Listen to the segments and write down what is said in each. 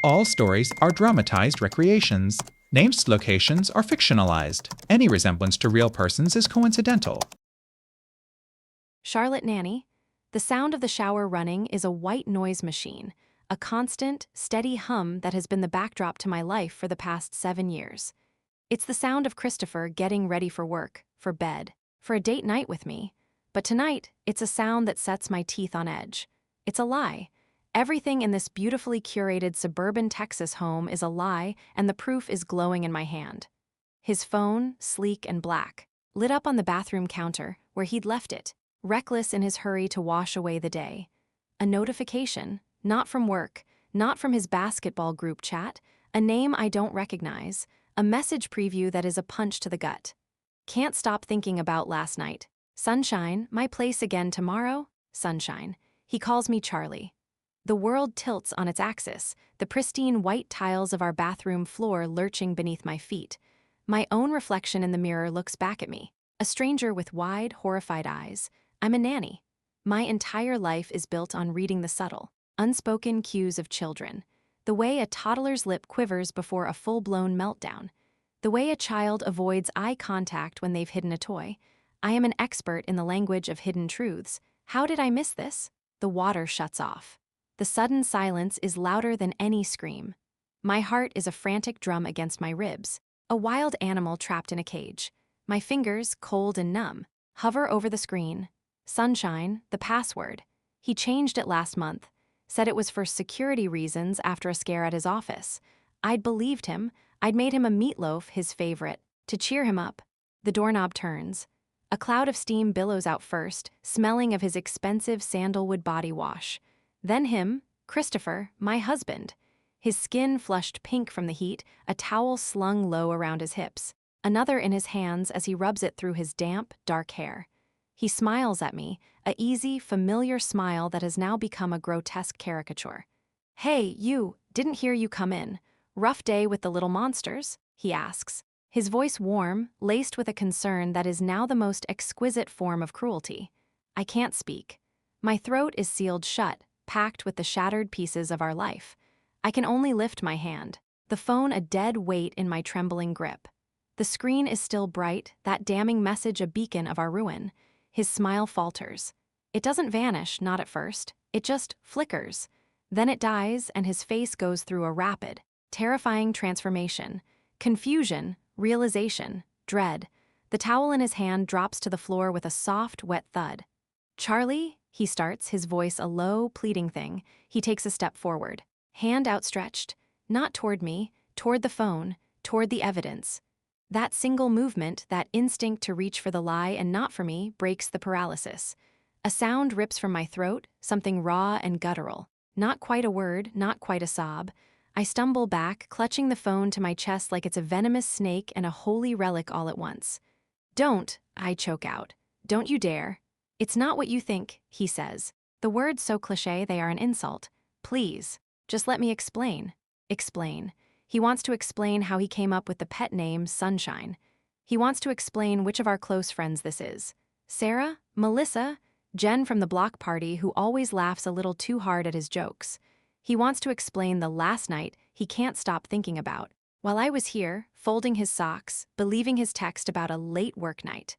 All stories are dramatized recreations. Named locations are fictionalized. Any resemblance to real persons is coincidental. Charlotte Nanny. The sound of the shower running is a white noise machine, a constant, steady hum that has been the backdrop to my life for the past 7 years. It's the sound of Christopher getting ready for work, for bed, for a date night with me. But tonight, it's a sound that sets my teeth on edge. It's a lie. Everything in this beautifully curated suburban Texas home is a lie, and the proof is glowing in my hand. His phone, sleek and black, lit up on the bathroom counter where he'd left it, reckless in his hurry to wash away the day. A notification, not from work, not from his basketball group chat, a name I don't recognize, a message preview that is a punch to the gut. Can't stop thinking about last night. Sunshine, my place again tomorrow? Sunshine. He calls me Charlie. The world tilts on its axis, the pristine white tiles of our bathroom floor lurching beneath my feet. My own reflection in the mirror looks back at me, a stranger with wide, horrified eyes. I'm a nanny. My entire life is built on reading the subtle, unspoken cues of children. The way a toddler's lip quivers before a full-blown meltdown. The way a child avoids eye contact when they've hidden a toy. I am an expert in the language of hidden truths. How did I miss this? The water shuts off. The sudden silence is louder than any scream. My heart is a frantic drum against my ribs, a wild animal trapped in a cage. My fingers, cold and numb, hover over the screen. Sunshine, the password. He changed it last month, said it was for security reasons after a scare at his office. I'd believed him. I'd made him a meatloaf, his favorite, to cheer him up. The doorknob turns. A cloud of steam billows out first, smelling of his expensive sandalwood body wash. Then him, Christopher, my husband. His skin flushed pink from the heat, a towel slung low around his hips, another in his hands as he rubs it through his damp, dark hair. He smiles at me, a easy, familiar smile that has now become a grotesque caricature. "Hey, you, didn't hear you come in. Rough day with the little monsters?" he asks. His voice warm, laced with a concern that is now the most exquisite form of cruelty. I can't speak. My throat is sealed shut, packed with the shattered pieces of our life. I can only lift my hand, the phone a dead weight in my trembling grip. The screen is still bright, that damning message a beacon of our ruin. His smile falters. It doesn't vanish, not at first. It just flickers. Then it dies, and his face goes through a rapid, terrifying transformation. Confusion, realization, dread. The towel in his hand drops to the floor with a soft, wet thud. "Charlie," he starts, his voice a low, pleading thing. He takes a step forward, hand outstretched, not toward me, toward the phone, toward the evidence. That single movement, that instinct to reach for the lie and not for me, breaks the paralysis. A sound rips from my throat, something raw and guttural. Not quite a word, not quite a sob. I stumble back, clutching the phone to my chest like it's a venomous snake and a holy relic all at once. "Don't," I choke out. "Don't you dare." "It's not what you think," he says. The words so cliché they are an insult. "Please, just let me explain." Explain. He wants to explain how he came up with the pet name Sunshine. He wants to explain which of our close friends this is. Sarah? Melissa? Jen from the block party who always laughs a little too hard at his jokes. He wants to explain the last night he can't stop thinking about, while I was here, folding his socks, believing his text about a late work night.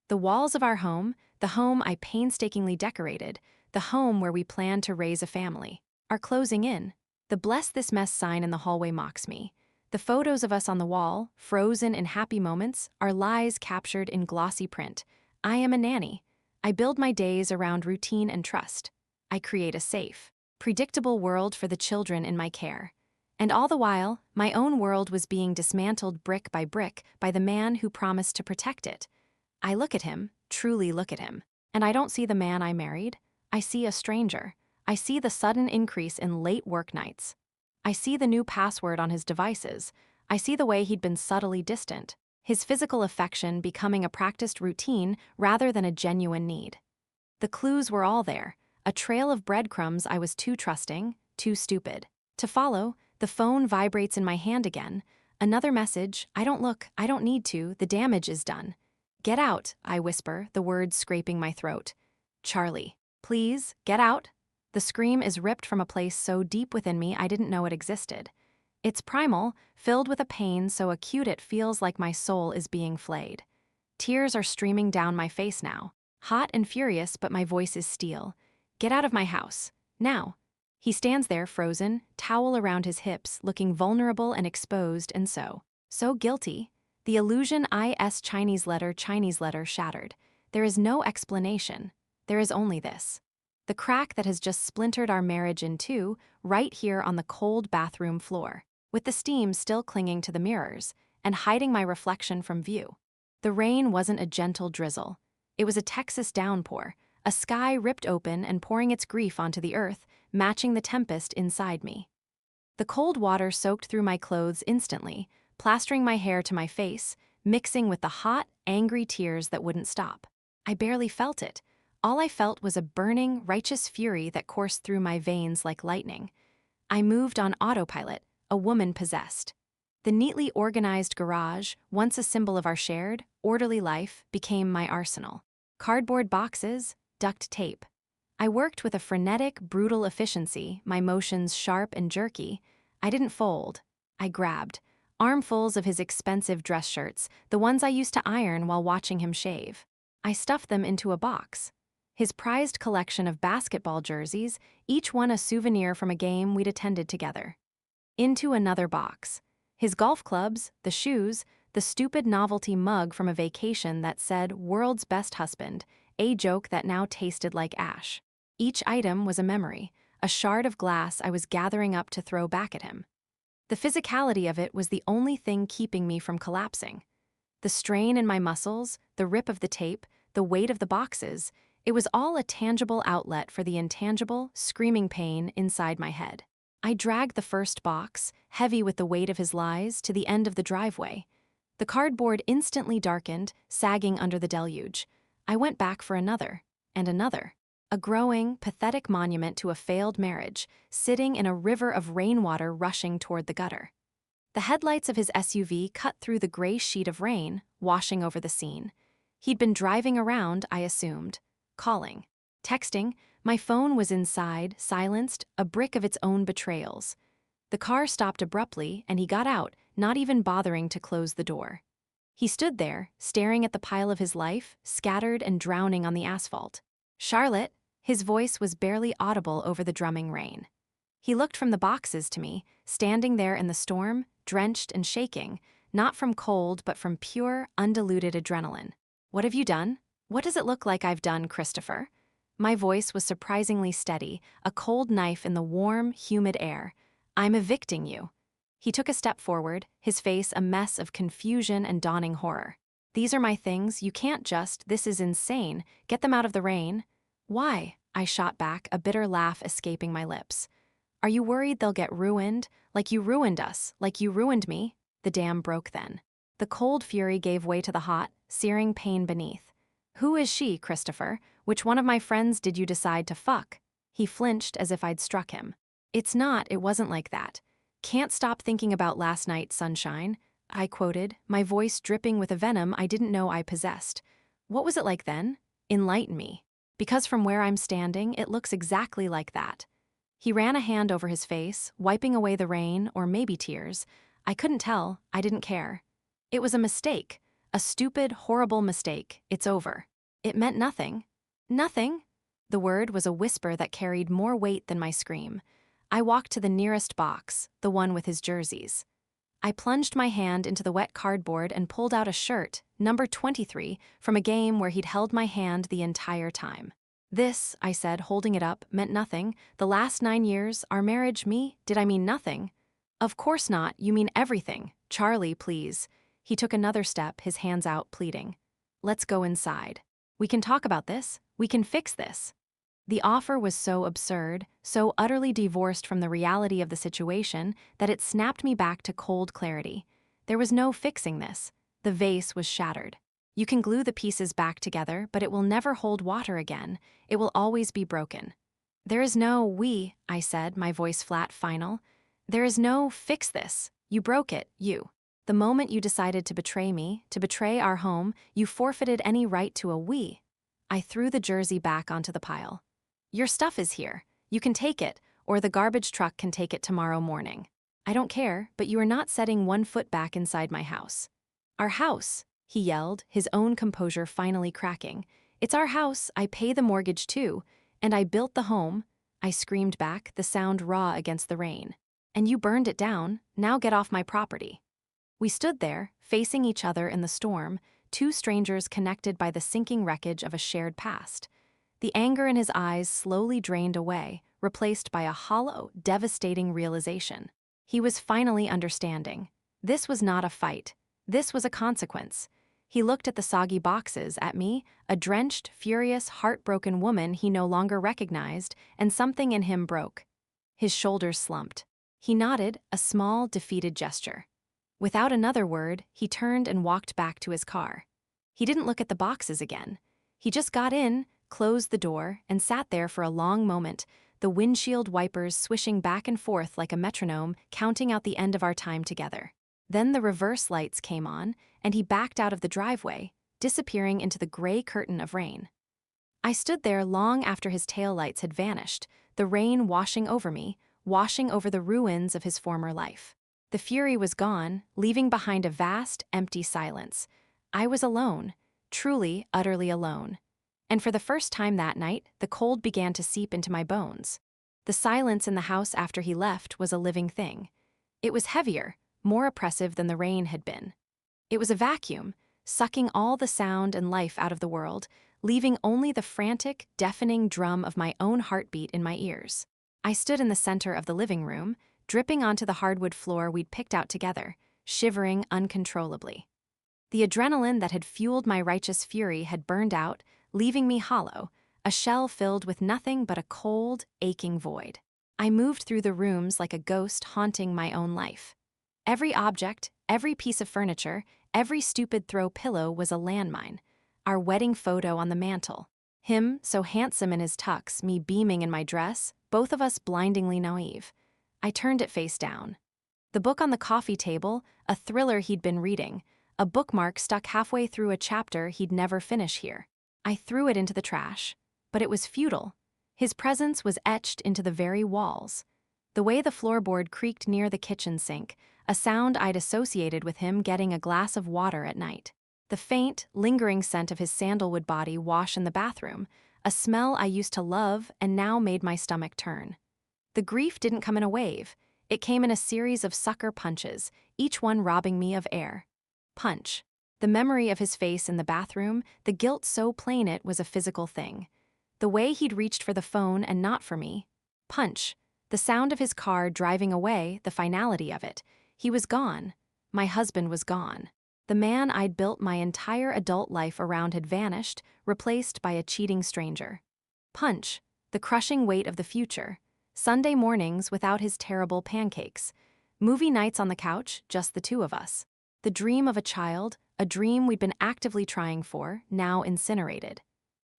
The walls of our home, the home I painstakingly decorated, the home where we planned to raise a family, are closing in. The "Bless This Mess" sign in the hallway mocks me. The photos of us on the wall, frozen in happy moments, are lies captured in glossy print. I am a nanny. I build my days around routine and trust. I create a safe, predictable world for the children in my care. And all the while, my own world was being dismantled brick by the man who promised to protect it. I look at him, truly look at him, and I don't see the man I married. I see a stranger. I see the sudden increase in late work nights. I see the new password on his devices. I see the way he'd been subtly distant, his physical affection becoming a practiced routine rather than a genuine need. The clues were all there, a trail of breadcrumbs I was too trusting, too stupid to follow. The phone vibrates in my hand again. Another message. I don't look, I don't need to, the damage is done. "Get out," I whisper, the words scraping my throat. "Charlie, please, get out." The scream is ripped from a place so deep within me I didn't know it existed. It's primal, filled with a pain so acute it feels like my soul is being flayed. Tears are streaming down my face now. Hot and furious, but my voice is steel. Get out of my house. Now. He stands there frozen, towel around his hips, looking vulnerable and exposed and so guilty. The illusion is Chinese letter shattered. There is no explanation. There is only this. The crack that has just splintered our marriage in two, right here on the cold bathroom floor, with the steam still clinging to the mirrors and hiding my reflection from view. The rain wasn't a gentle drizzle. It was a Texas downpour, a sky ripped open and pouring its grief onto the earth, matching the tempest inside me. The cold water soaked through my clothes instantly, plastering my hair to my face, mixing with the hot, angry tears that wouldn't stop. I barely felt it. All I felt was a burning, righteous fury that coursed through my veins like lightning. I moved on autopilot, a woman possessed. The neatly organized garage, once a symbol of our shared, orderly life, became my arsenal. Cardboard boxes, duct tape. I worked with a frenetic, brutal efficiency, my motions sharp and jerky. I didn't fold. I grabbed. Armfuls of his expensive dress shirts, the ones I used to iron while watching him shave. I stuffed them into a box. His prized collection of basketball jerseys, each one a souvenir from a game we'd attended together. Into another box. His golf clubs, the shoes, the stupid novelty mug from a vacation that said "World's Best Husband," a joke that now tasted like ash. Each item was a memory, a shard of glass I was gathering up to throw back at him. The physicality of it was the only thing keeping me from collapsing. The strain in my muscles, the rip of the tape, the weight of the boxes, it was all a tangible outlet for the intangible, screaming pain inside my head. I dragged the first box, heavy with the weight of his lies, to the end of the driveway. The cardboard instantly darkened, sagging under the deluge. I went back for another, and another. A growing, pathetic monument to a failed marriage, sitting in a river of rainwater rushing toward the gutter. The headlights of his SUV cut through the gray sheet of rain, washing over the scene. He'd been driving around, I assumed. Calling. Texting. My phone was inside, silenced, a brick of its own betrayals. The car stopped abruptly, and he got out, not even bothering to close the door. He stood there, staring at the pile of his life, scattered and drowning on the asphalt. "Charlotte," his voice was barely audible over the drumming rain. He looked from the boxes to me, standing there in the storm, drenched and shaking, not from cold but from pure, undiluted adrenaline. "What have you done? What does it look like I've done, Christopher?" My voice was surprisingly steady, a cold knife in the warm, humid air. "I'm evicting you." He took a step forward, his face a mess of confusion and dawning horror. "These are my things, you can't just, this is insane, get them out of the rain." "Why?" I shot back, a bitter laugh escaping my lips. "Are you worried they'll get ruined? Like you ruined us, like you ruined me?" The dam broke then. The cold fury gave way to the hot, searing pain beneath. "Who is she, Christopher? Which one of my friends did you decide to fuck?" He flinched as if I'd struck him. It wasn't like that." "Can't stop thinking about last night, sunshine," I quoted, my voice dripping with a venom I didn't know I possessed. "What was it like then? Enlighten me. Because from where I'm standing, it looks exactly like that." He ran a hand over his face, wiping away the rain, or maybe tears. I couldn't tell, I didn't care. "It was a mistake. A stupid, horrible mistake. It's over." "It meant nothing." "Nothing?" The word was a whisper that carried more weight than my scream. I walked to the nearest box, the one with his jerseys. I plunged my hand into the wet cardboard and pulled out a shirt, number 23, from a game where he'd held my hand the entire time. "This," I said, holding it up, "meant nothing. The last 9 years, our marriage, me, did I mean nothing?" "Of course not, you mean everything. Charlie, please." He took another step, his hands out, pleading. "Let's go inside. We can talk about this. We can fix this." The offer was so absurd, so utterly divorced from the reality of the situation, that it snapped me back to cold clarity. There was no fixing this. The vase was shattered. You can glue the pieces back together, but it will never hold water again. It will always be broken. "There is no we," I said, my voice flat, final. "There is no fix this. You broke it, you. The moment you decided to betray me, to betray our home, you forfeited any right to a we." I threw the jersey back onto the pile. "Your stuff is here. You can take it, or the garbage truck can take it tomorrow morning. I don't care, but you are not setting 1 foot back inside my house. Our house, he yelled, his own composure finally cracking. It's our house, I pay the mortgage too, and I built the home. I screamed back, the sound raw against the rain. And you burned it down, now get off my property. We stood there, facing each other in the storm, two strangers connected by the sinking wreckage of a shared past. The anger in his eyes slowly drained away, replaced by a hollow, devastating realization. He was finally understanding. This was not a fight. This was a consequence. He looked at the soggy boxes, at me, a drenched, furious, heartbroken woman he no longer recognized, and something in him broke. His shoulders slumped. He nodded, a small, defeated gesture. Without another word, he turned and walked back to his car. He didn't look at the boxes again. He just got in, closed the door, and sat there for a long moment, the windshield wipers swishing back and forth like a metronome, counting out the end of our time together. Then the reverse lights came on, and he backed out of the driveway, disappearing into the gray curtain of rain. I stood there long after his taillights had vanished, the rain washing over me, washing over the ruins of his former life. The fury was gone, leaving behind a vast, empty silence. I was alone, truly, utterly alone. And for the first time that night, the cold began to seep into my bones. The silence in the house after he left was a living thing. It was heavier, more oppressive than the rain had been. It was a vacuum, sucking all the sound and life out of the world, leaving only the frantic, deafening drum of my own heartbeat in my ears. I stood in the center of the living room, dripping onto the hardwood floor we'd picked out together, shivering uncontrollably. The adrenaline that had fueled my righteous fury had burned out, leaving me hollow, a shell filled with nothing but a cold, aching void. I moved through the rooms like a ghost haunting my own life. Every object, every piece of furniture, every stupid throw pillow was a landmine. Our wedding photo on the mantel. Him, so handsome in his tux, me beaming in my dress, both of us blindingly naive. I turned it face down. The book on the coffee table, a thriller he'd been reading, a bookmark stuck halfway through a chapter he'd never finish here. I threw it into the trash. But it was futile. His presence was etched into the very walls. The way the floorboard creaked near the kitchen sink, a sound I'd associated with him getting a glass of water at night. The faint, lingering scent of his sandalwood body wash in the bathroom, a smell I used to love and now made my stomach turn. The grief didn't come in a wave. It came in a series of sucker punches, each one robbing me of air. Punch. The memory of his face in the bathroom, the guilt so plain it was a physical thing. The way he'd reached for the phone and not for me. Punch. The sound of his car driving away, the finality of it. He was gone. My husband was gone. The man I'd built my entire adult life around had vanished, replaced by a cheating stranger. Punch. The crushing weight of the future. Sunday mornings without his terrible pancakes. Movie nights on the couch, just the two of us. The dream of a child, a dream we'd been actively trying for, now incinerated.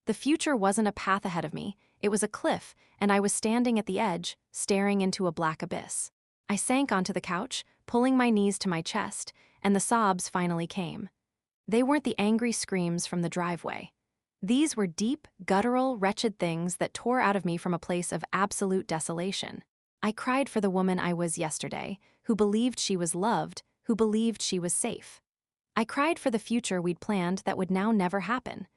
The future wasn't a path ahead of me, it was a cliff, and I was standing at the edge, staring into a black abyss. I sank onto the couch, pulling my knees to my chest, and the sobs finally came. They weren't the angry screams from the driveway. These were deep, guttural, wretched things that tore out of me from a place of absolute desolation. I cried for the woman I was yesterday, who believed she was loved, who believed she was safe. I cried for the future we'd planned that would now never happen.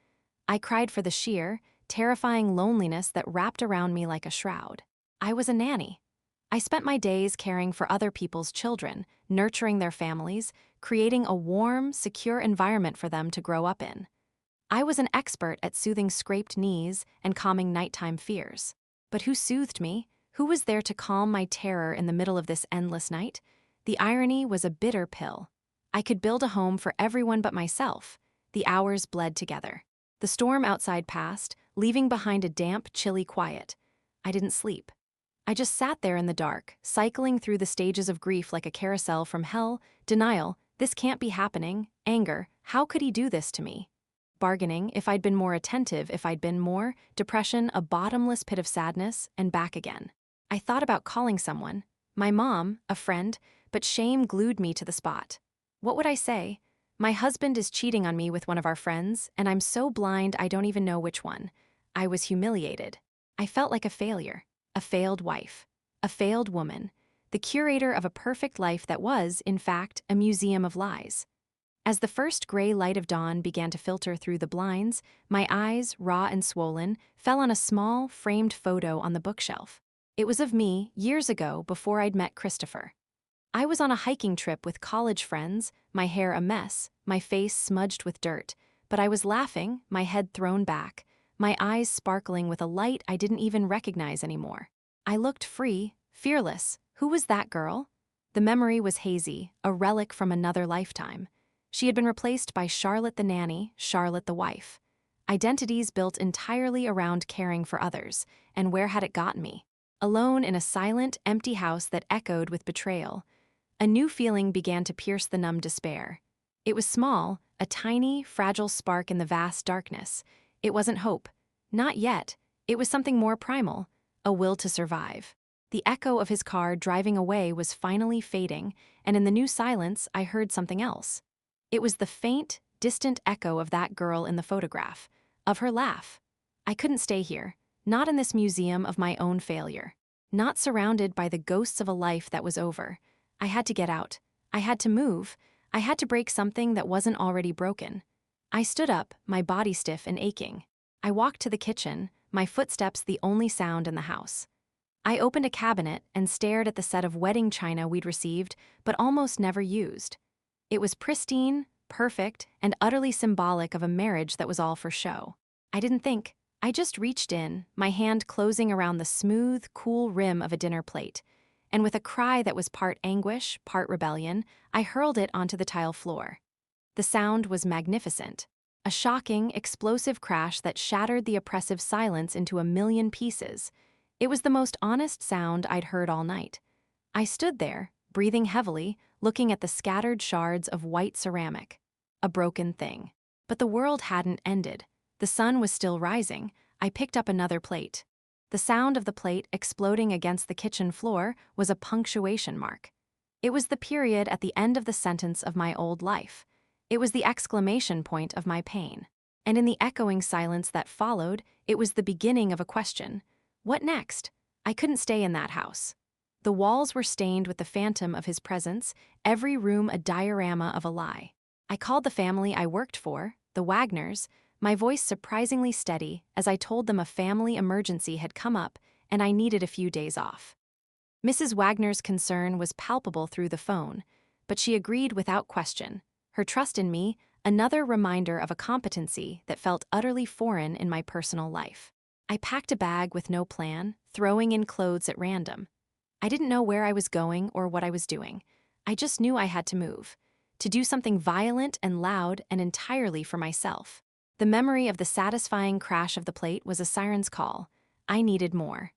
I cried for the sheer, terrifying loneliness that wrapped around me like a shroud. I was a nanny. I spent my days caring for other people's children, nurturing their families, creating a warm, secure environment for them to grow up in. I was an expert at soothing scraped knees and calming nighttime fears. But who soothed me? Who was there to calm my terror in the middle of this endless night? The irony was a bitter pill. I could build a home for everyone but myself. The hours bled together. The storm outside passed, leaving behind a damp, chilly quiet. I didn't sleep. I just sat there in the dark, cycling through the stages of grief like a carousel from hell, denial, this can't be happening, anger, how could he do this to me? Bargaining, if I'd been more attentive, if I'd been more, depression, a bottomless pit of sadness, and back again. I thought about calling someone, my mom, a friend, but shame glued me to the spot. What would I say? My husband is cheating on me with one of our friends, and I'm so blind I don't even know which one. I was humiliated. I felt like a failure. A failed wife. A failed woman. The curator of a perfect life that was, in fact, a museum of lies. As the first gray light of dawn began to filter through the blinds, my eyes, raw and swollen, fell on a small, framed photo on the bookshelf. It was of me, years ago, before I'd met Christopher. I was on a hiking trip with college friends, my hair a mess, my face smudged with dirt, but I was laughing, my head thrown back, my eyes sparkling with a light I didn't even recognize anymore. I looked free, fearless. Who was that girl? The memory was hazy, a relic from another lifetime. She had been replaced by Charlotte the nanny, Charlotte the wife. Identities built entirely around caring for others, and where had it gotten me? Alone in a silent, empty house that echoed with betrayal. A new feeling began to pierce the numb despair. It was small, a tiny, fragile spark in the vast darkness. It wasn't hope. Not yet. It was something more primal, a will to survive. The echo of his car driving away was finally fading, and in the new silence, I heard something else. It was the faint, distant echo of that girl in the photograph, of her laugh. I couldn't stay here, not in this museum of my own failure, not surrounded by the ghosts of a life that was over. I had to get out. I had to move. I had to break something that wasn't already broken. I stood up, my body stiff and aching. I walked to the kitchen, my footsteps the only sound in the house. I opened a cabinet and stared at the set of wedding china we'd received but almost never used. It was pristine, perfect, and utterly symbolic of a marriage that was all for show. I didn't think. I just reached in, my hand closing around the smooth, cool rim of a dinner plate, and with a cry that was part anguish, part rebellion, I hurled it onto the tile floor. The sound was magnificent. A shocking, explosive crash that shattered the oppressive silence into a million pieces. It was the most honest sound I'd heard all night. I stood there, breathing heavily, looking at the scattered shards of white ceramic. A broken thing. But the world hadn't ended. The sun was still rising. I picked up another plate. The sound of the plate exploding against the kitchen floor was a punctuation mark. It was the period at the end of the sentence of my old life. It was the exclamation point of my pain. And in the echoing silence that followed, it was the beginning of a question. What next? I couldn't stay in that house. The walls were stained with the phantom of his presence, every room a diorama of a lie. I called the family I worked for, the Wagners, my voice surprisingly steady as I told them a family emergency had come up and I needed a few days off. Mrs. Wagner's concern was palpable through the phone, but she agreed without question. Her trust in me, another reminder of a competency that felt utterly foreign in my personal life. I packed a bag with no plan, throwing in clothes at random. I didn't know where I was going or what I was doing. I just knew I had to move, to do something violent and loud and entirely for myself. The memory of the satisfying crash of the plate was a siren's call. I needed more.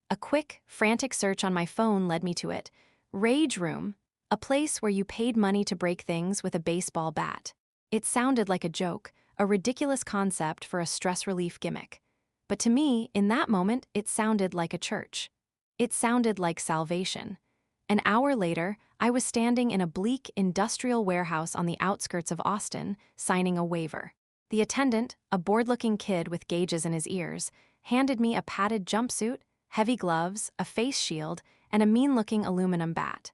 A quick, frantic search on my phone led me to it. Rage Room, a place where you paid money to break things with a baseball bat. It sounded like a joke, a ridiculous concept for a stress relief gimmick. But to me, in that moment, it sounded like a church. It sounded like salvation. An hour later, I was standing in a bleak industrial warehouse on the outskirts of Austin, signing a waiver. The attendant, a bored-looking kid with gauges in his ears, handed me a padded jumpsuit, heavy gloves, a face shield, and a mean-looking aluminum bat.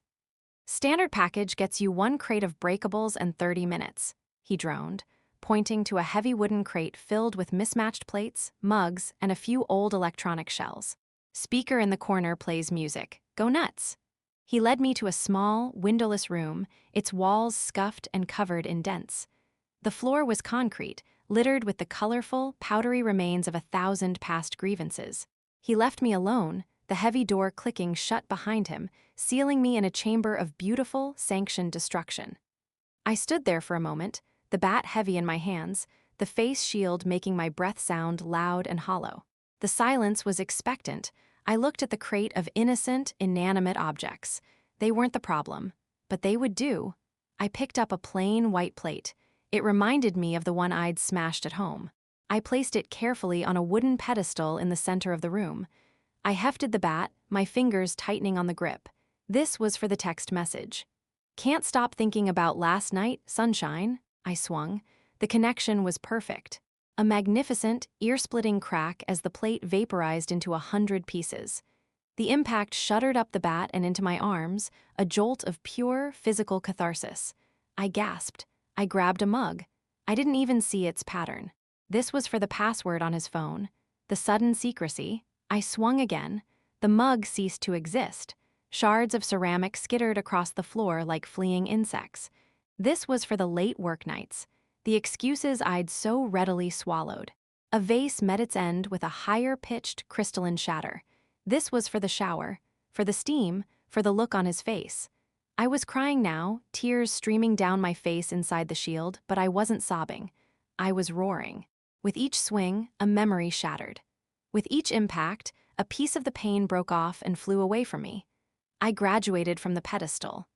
"Standard package gets you 1 crate of breakables and 30 minutes, he droned, pointing to a heavy wooden crate filled with mismatched plates, mugs, and a few old electronic shells. "Speaker in the corner plays music. Go nuts." He led me to a small, windowless room, its walls scuffed and covered in dents. The floor was concrete, littered with the colorful, powdery remains of 1,000 past grievances. He left me alone, the heavy door clicking shut behind him, sealing me in a chamber of beautiful, sanctioned destruction. I stood there for a moment, the bat heavy in my hands, the face shield making my breath sound loud and hollow. The silence was expectant. I looked at the crate of innocent, inanimate objects. They weren't the problem, but they would do. I picked up a plain white plate. It reminded me of the one I'd smashed at home. I placed it carefully on a wooden pedestal in the center of the room. I hefted the bat, my fingers tightening on the grip. This was for the text message. "Can't stop thinking about last night, sunshine," I swung. The connection was perfect. A magnificent, ear-splitting crack as the plate vaporized into 100 pieces. The impact shuddered up the bat and into my arms, a jolt of pure physical catharsis. I gasped. I grabbed a mug. I didn't even see its pattern. This was for the password on his phone. The sudden secrecy. I swung again. The mug ceased to exist. Shards of ceramic skittered across the floor like fleeing insects. This was for the late work nights, the excuses I'd so readily swallowed. A vase met its end with a higher-pitched crystalline shatter. This was for the shower, for the steam, for the look on his face. I was crying now, tears streaming down my face inside the shield, but I wasn't sobbing. I was roaring. With each swing, a memory shattered. With each impact, a piece of the pain broke off and flew away from me. I graduated from the pedestal.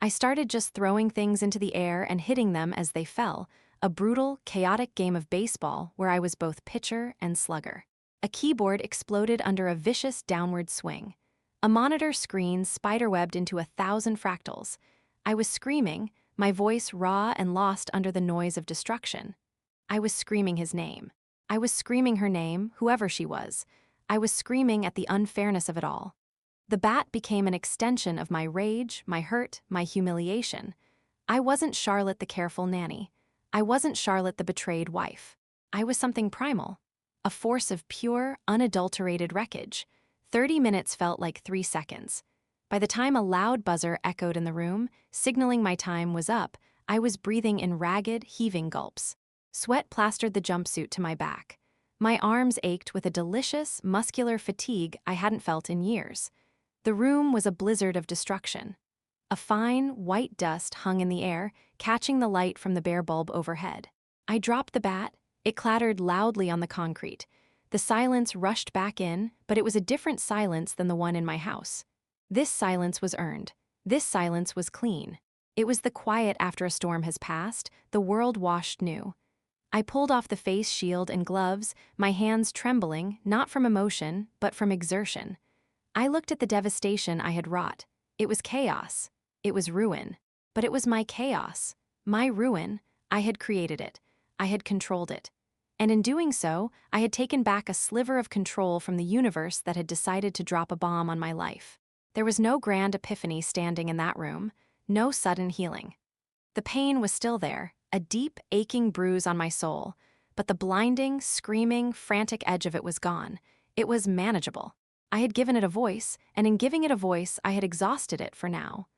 I started just throwing things into the air and hitting them as they fell, a brutal, chaotic game of baseball where I was both pitcher and slugger. A keyboard exploded under a vicious downward swing. A monitor screen spiderwebbed into 1,000 fractals. I was screaming, my voice raw and lost under the noise of destruction. I was screaming his name. I was screaming her name, whoever she was. I was screaming at the unfairness of it all. The bat became an extension of my rage, my hurt, my humiliation. I wasn't Charlotte the careful nanny. I wasn't Charlotte the betrayed wife. I was something primal. A force of pure, unadulterated wreckage. 30 minutes felt like 3 seconds. By the time a loud buzzer echoed in the room, signaling my time was up, I was breathing in ragged, heaving gulps. Sweat plastered the jumpsuit to my back. My arms ached with a delicious, muscular fatigue I hadn't felt in years. The room was a blizzard of destruction. A fine, white dust hung in the air, catching the light from the bare bulb overhead. I dropped the bat. It clattered loudly on the concrete. The silence rushed back in, but it was a different silence than the one in my house. This silence was earned. This silence was clean. It was the quiet after a storm has passed, the world washed new. I pulled off the face shield and gloves, my hands trembling, not from emotion, but from exertion. I looked at the devastation I had wrought. It was chaos. It was ruin. But it was my chaos, my ruin. I had created it. I had controlled it. And in doing so, I had taken back a sliver of control from the universe that had decided to drop a bomb on my life. There was no grand epiphany standing in that room, no sudden healing. The pain was still there, a deep, aching bruise on my soul, but the blinding, screaming, frantic edge of it was gone. It was manageable. I had given it a voice, and in giving it a voice, I had exhausted it for now.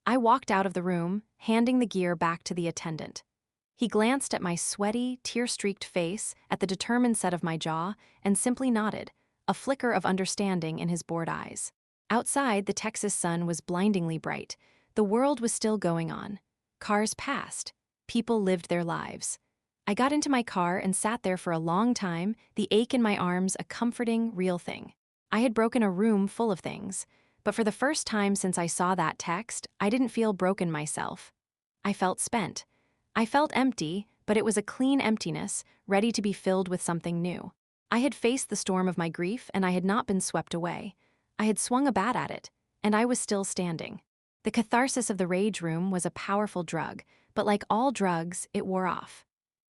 I walked out of the room, handing the gear back to the attendant. He glanced at my sweaty, tear-streaked face, at the determined set of my jaw, and simply nodded, a flicker of understanding in his bored eyes. Outside, the Texas sun was blindingly bright. The world was still going on. Cars passed. People lived their lives. I got into my car and sat there for a long time, the ache in my arms a comforting, real thing. I had broken a room full of things, but for the first time since I saw that text, I didn't feel broken myself. I felt spent. I felt empty, but it was a clean emptiness, ready to be filled with something new. I had faced the storm of my grief, and I had not been swept away. I had swung a bat at it, and I was still standing. The catharsis of the rage room was a powerful drug, but like all drugs, it wore off.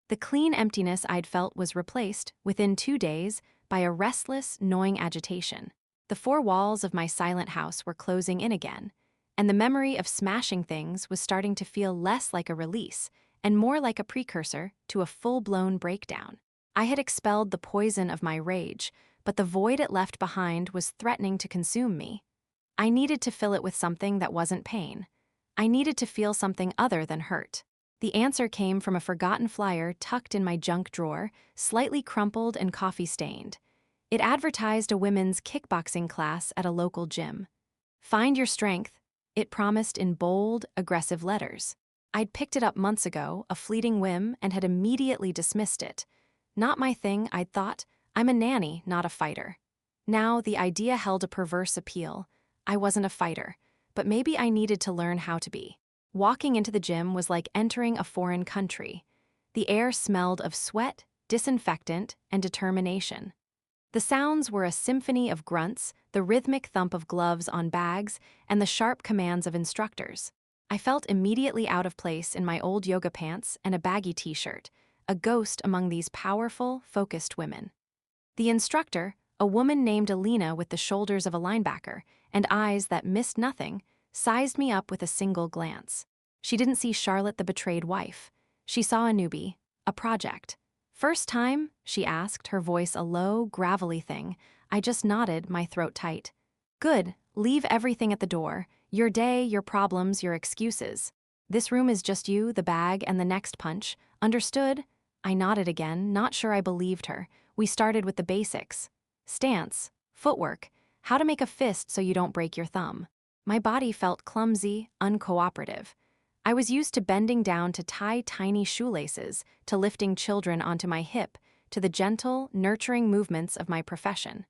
The clean emptiness I'd felt was replaced, within 2 days, by a restless, gnawing agitation. The 4 walls of my silent house were closing in again, and the memory of smashing things was starting to feel less like a release and more like a precursor to a full-blown breakdown. I had expelled the poison of my rage, but the void it left behind was threatening to consume me. I needed to fill it with something that wasn't pain. I needed to feel something other than hurt. The answer came from a forgotten flyer tucked in my junk drawer, slightly crumpled and coffee-stained. It advertised a women's kickboxing class at a local gym. "Find your strength," it promised in bold, aggressive letters. I'd picked it up months ago, a fleeting whim, and had immediately dismissed it. Not my thing, I'd thought. I'm a nanny, not a fighter. Now, the idea held a perverse appeal. I wasn't a fighter, but maybe I needed to learn how to be. Walking into the gym was like entering a foreign country. The air smelled of sweat, disinfectant, and determination. The sounds were a symphony of grunts, the rhythmic thump of gloves on bags, and the sharp commands of instructors. I felt immediately out of place in my old yoga pants and a baggy t-shirt, a ghost among these powerful, focused women. The instructor, A woman named Alina with the shoulders of a linebacker and eyes that missed nothing, sized me up with a single glance. She didn't see Charlotte the betrayed wife. She saw a newbie, a project. "First time?" she asked, her voice a low, gravelly thing. I just nodded, my throat tight. "Good, leave everything at the door. Your day, your problems, your excuses. This room is just you, the bag, and the next punch. Understood?" I nodded again, not sure I believed her. We started with the basics. Stance, footwork, how to make a fist so you don't break your thumb. My body felt clumsy, uncooperative. I was used to bending down to tie tiny shoelaces, to lifting children onto my hip, to the gentle, nurturing movements of my profession.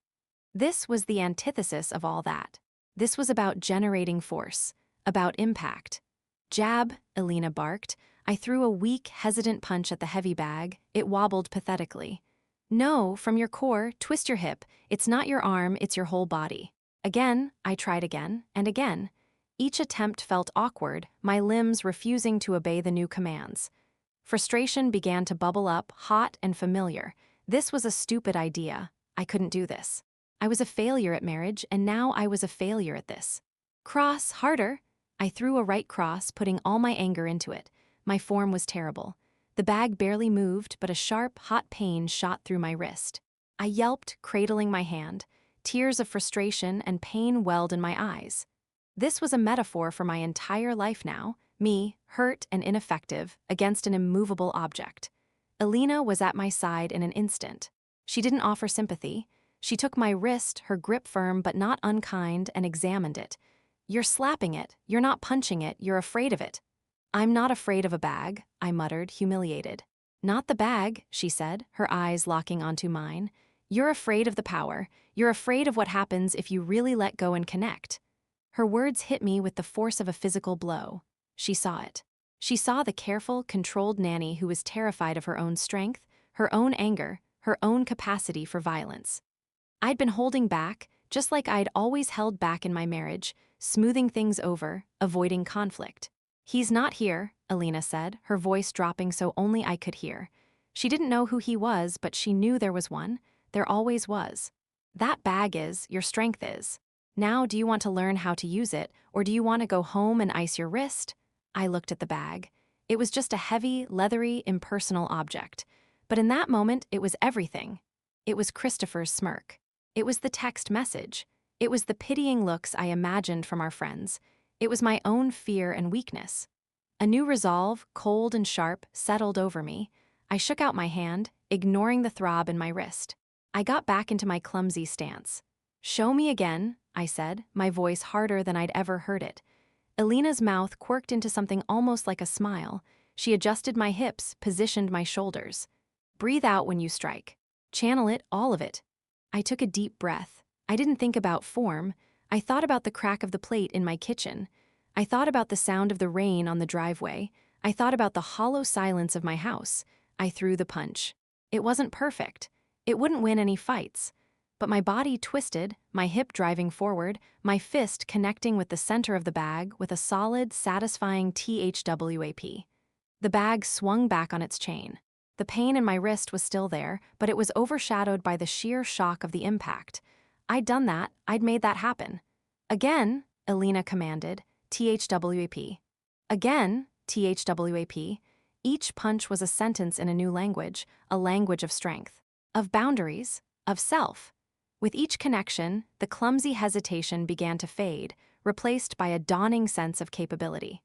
This was the antithesis of all that. This was about generating force, about impact. "Jab," Alina barked. I threw a weak, hesitant punch at the heavy bag. It wobbled pathetically. "No, from your core, twist your hip. It's not your arm, it's your whole body." Again, I tried again, and again. Each attempt felt awkward, my limbs refusing to obey the new commands. Frustration began to bubble up, hot and familiar. This was a stupid idea. I couldn't do this. I was a failure at marriage, and now I was a failure at this. "Cross, harder." I threw a right cross, putting all my anger into it. My form was terrible. The bag barely moved, but a sharp, hot pain shot through my wrist. I yelped, cradling my hand. Tears of frustration and pain welled in my eyes. This was a metaphor for my entire life now, me, hurt and ineffective, against an immovable object. Alina was at my side in an instant. She didn't offer sympathy. She took my wrist, her grip firm but not unkind, and examined it. "You're slapping it, you're not punching it, you're afraid of it." "I'm not afraid of a bag," I muttered, humiliated. "Not the bag," she said, her eyes locking onto mine. "You're afraid of the power. You're afraid of what happens if you really let go and connect." Her words hit me with the force of a physical blow. She saw it. She saw the careful, controlled nanny who was terrified of her own strength, her own anger, her own capacity for violence. I'd been holding back, just like I'd always held back in my marriage, smoothing things over, avoiding conflict. "He's not here," Alina said, her voice dropping so only I could hear. She didn't know who he was, but she knew there was one. There always was. "That bag is, your strength is. Now, do you want to learn how to use it, or do you want to go home and ice your wrist?" I looked at the bag. It was just a heavy, leathery, impersonal object. But in that moment, it was everything. It was Christopher's smirk. It was the text message. It was the pitying looks I imagined from our friends. It was my own fear and weakness. A new resolve, cold and sharp, settled over me. I shook out my hand, ignoring the throb in my wrist. I got back into my clumsy stance. "Show me again," I said, my voice harder than I'd ever heard it. Alina's mouth quirked into something almost like a smile. She adjusted my hips, positioned my shoulders. "Breathe out when you strike. Channel it, all of it." I took a deep breath. I didn't think about form. I thought about the crack of the plate in my kitchen. I thought about the sound of the rain on the driveway. I thought about the hollow silence of my house. I threw the punch. It wasn't perfect. It wouldn't win any fights. But my body twisted, my hip driving forward, my fist connecting with the center of the bag with a solid, satisfying THWAP. The bag swung back on its chain. The pain in my wrist was still there, but it was overshadowed by the sheer shock of the impact. I'd done that, I'd made that happen. "Again," Alina commanded, THWAP. "Again," THWAP. Each punch was a sentence in a new language, a language of strength, of boundaries, of self. With each connection, the clumsy hesitation began to fade, replaced by a dawning sense of capability.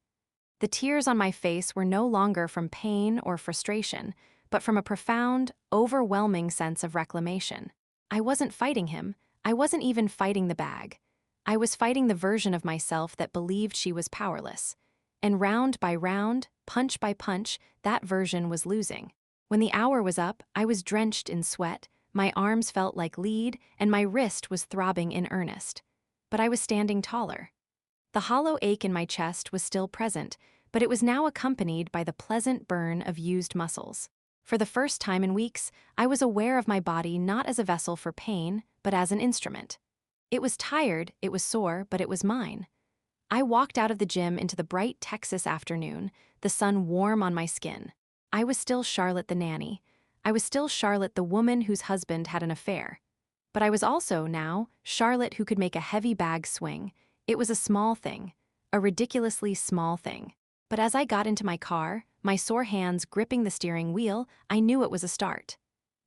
The tears on my face were no longer from pain or frustration, but from a profound, overwhelming sense of reclamation. I wasn't fighting him. I wasn't even fighting the bag. I was fighting the version of myself that believed she was powerless. And round by round, punch by punch, that version was losing. When the hour was up, I was drenched in sweat, my arms felt like lead, and my wrist was throbbing in earnest. But I was standing taller. The hollow ache in my chest was still present, but it was now accompanied by the pleasant burn of used muscles. For the first time in weeks, I was aware of my body not as a vessel for pain, but as an instrument. It was tired, it was sore, but it was mine. I walked out of the gym into the bright Texas afternoon, the sun warm on my skin. I was still Charlotte the nanny. I was still Charlotte the woman whose husband had an affair. But I was also, now, Charlotte who could make a heavy bag swing. It was a small thing. A ridiculously small thing. But as I got into my car, my sore hands gripping the steering wheel, I knew it was a start.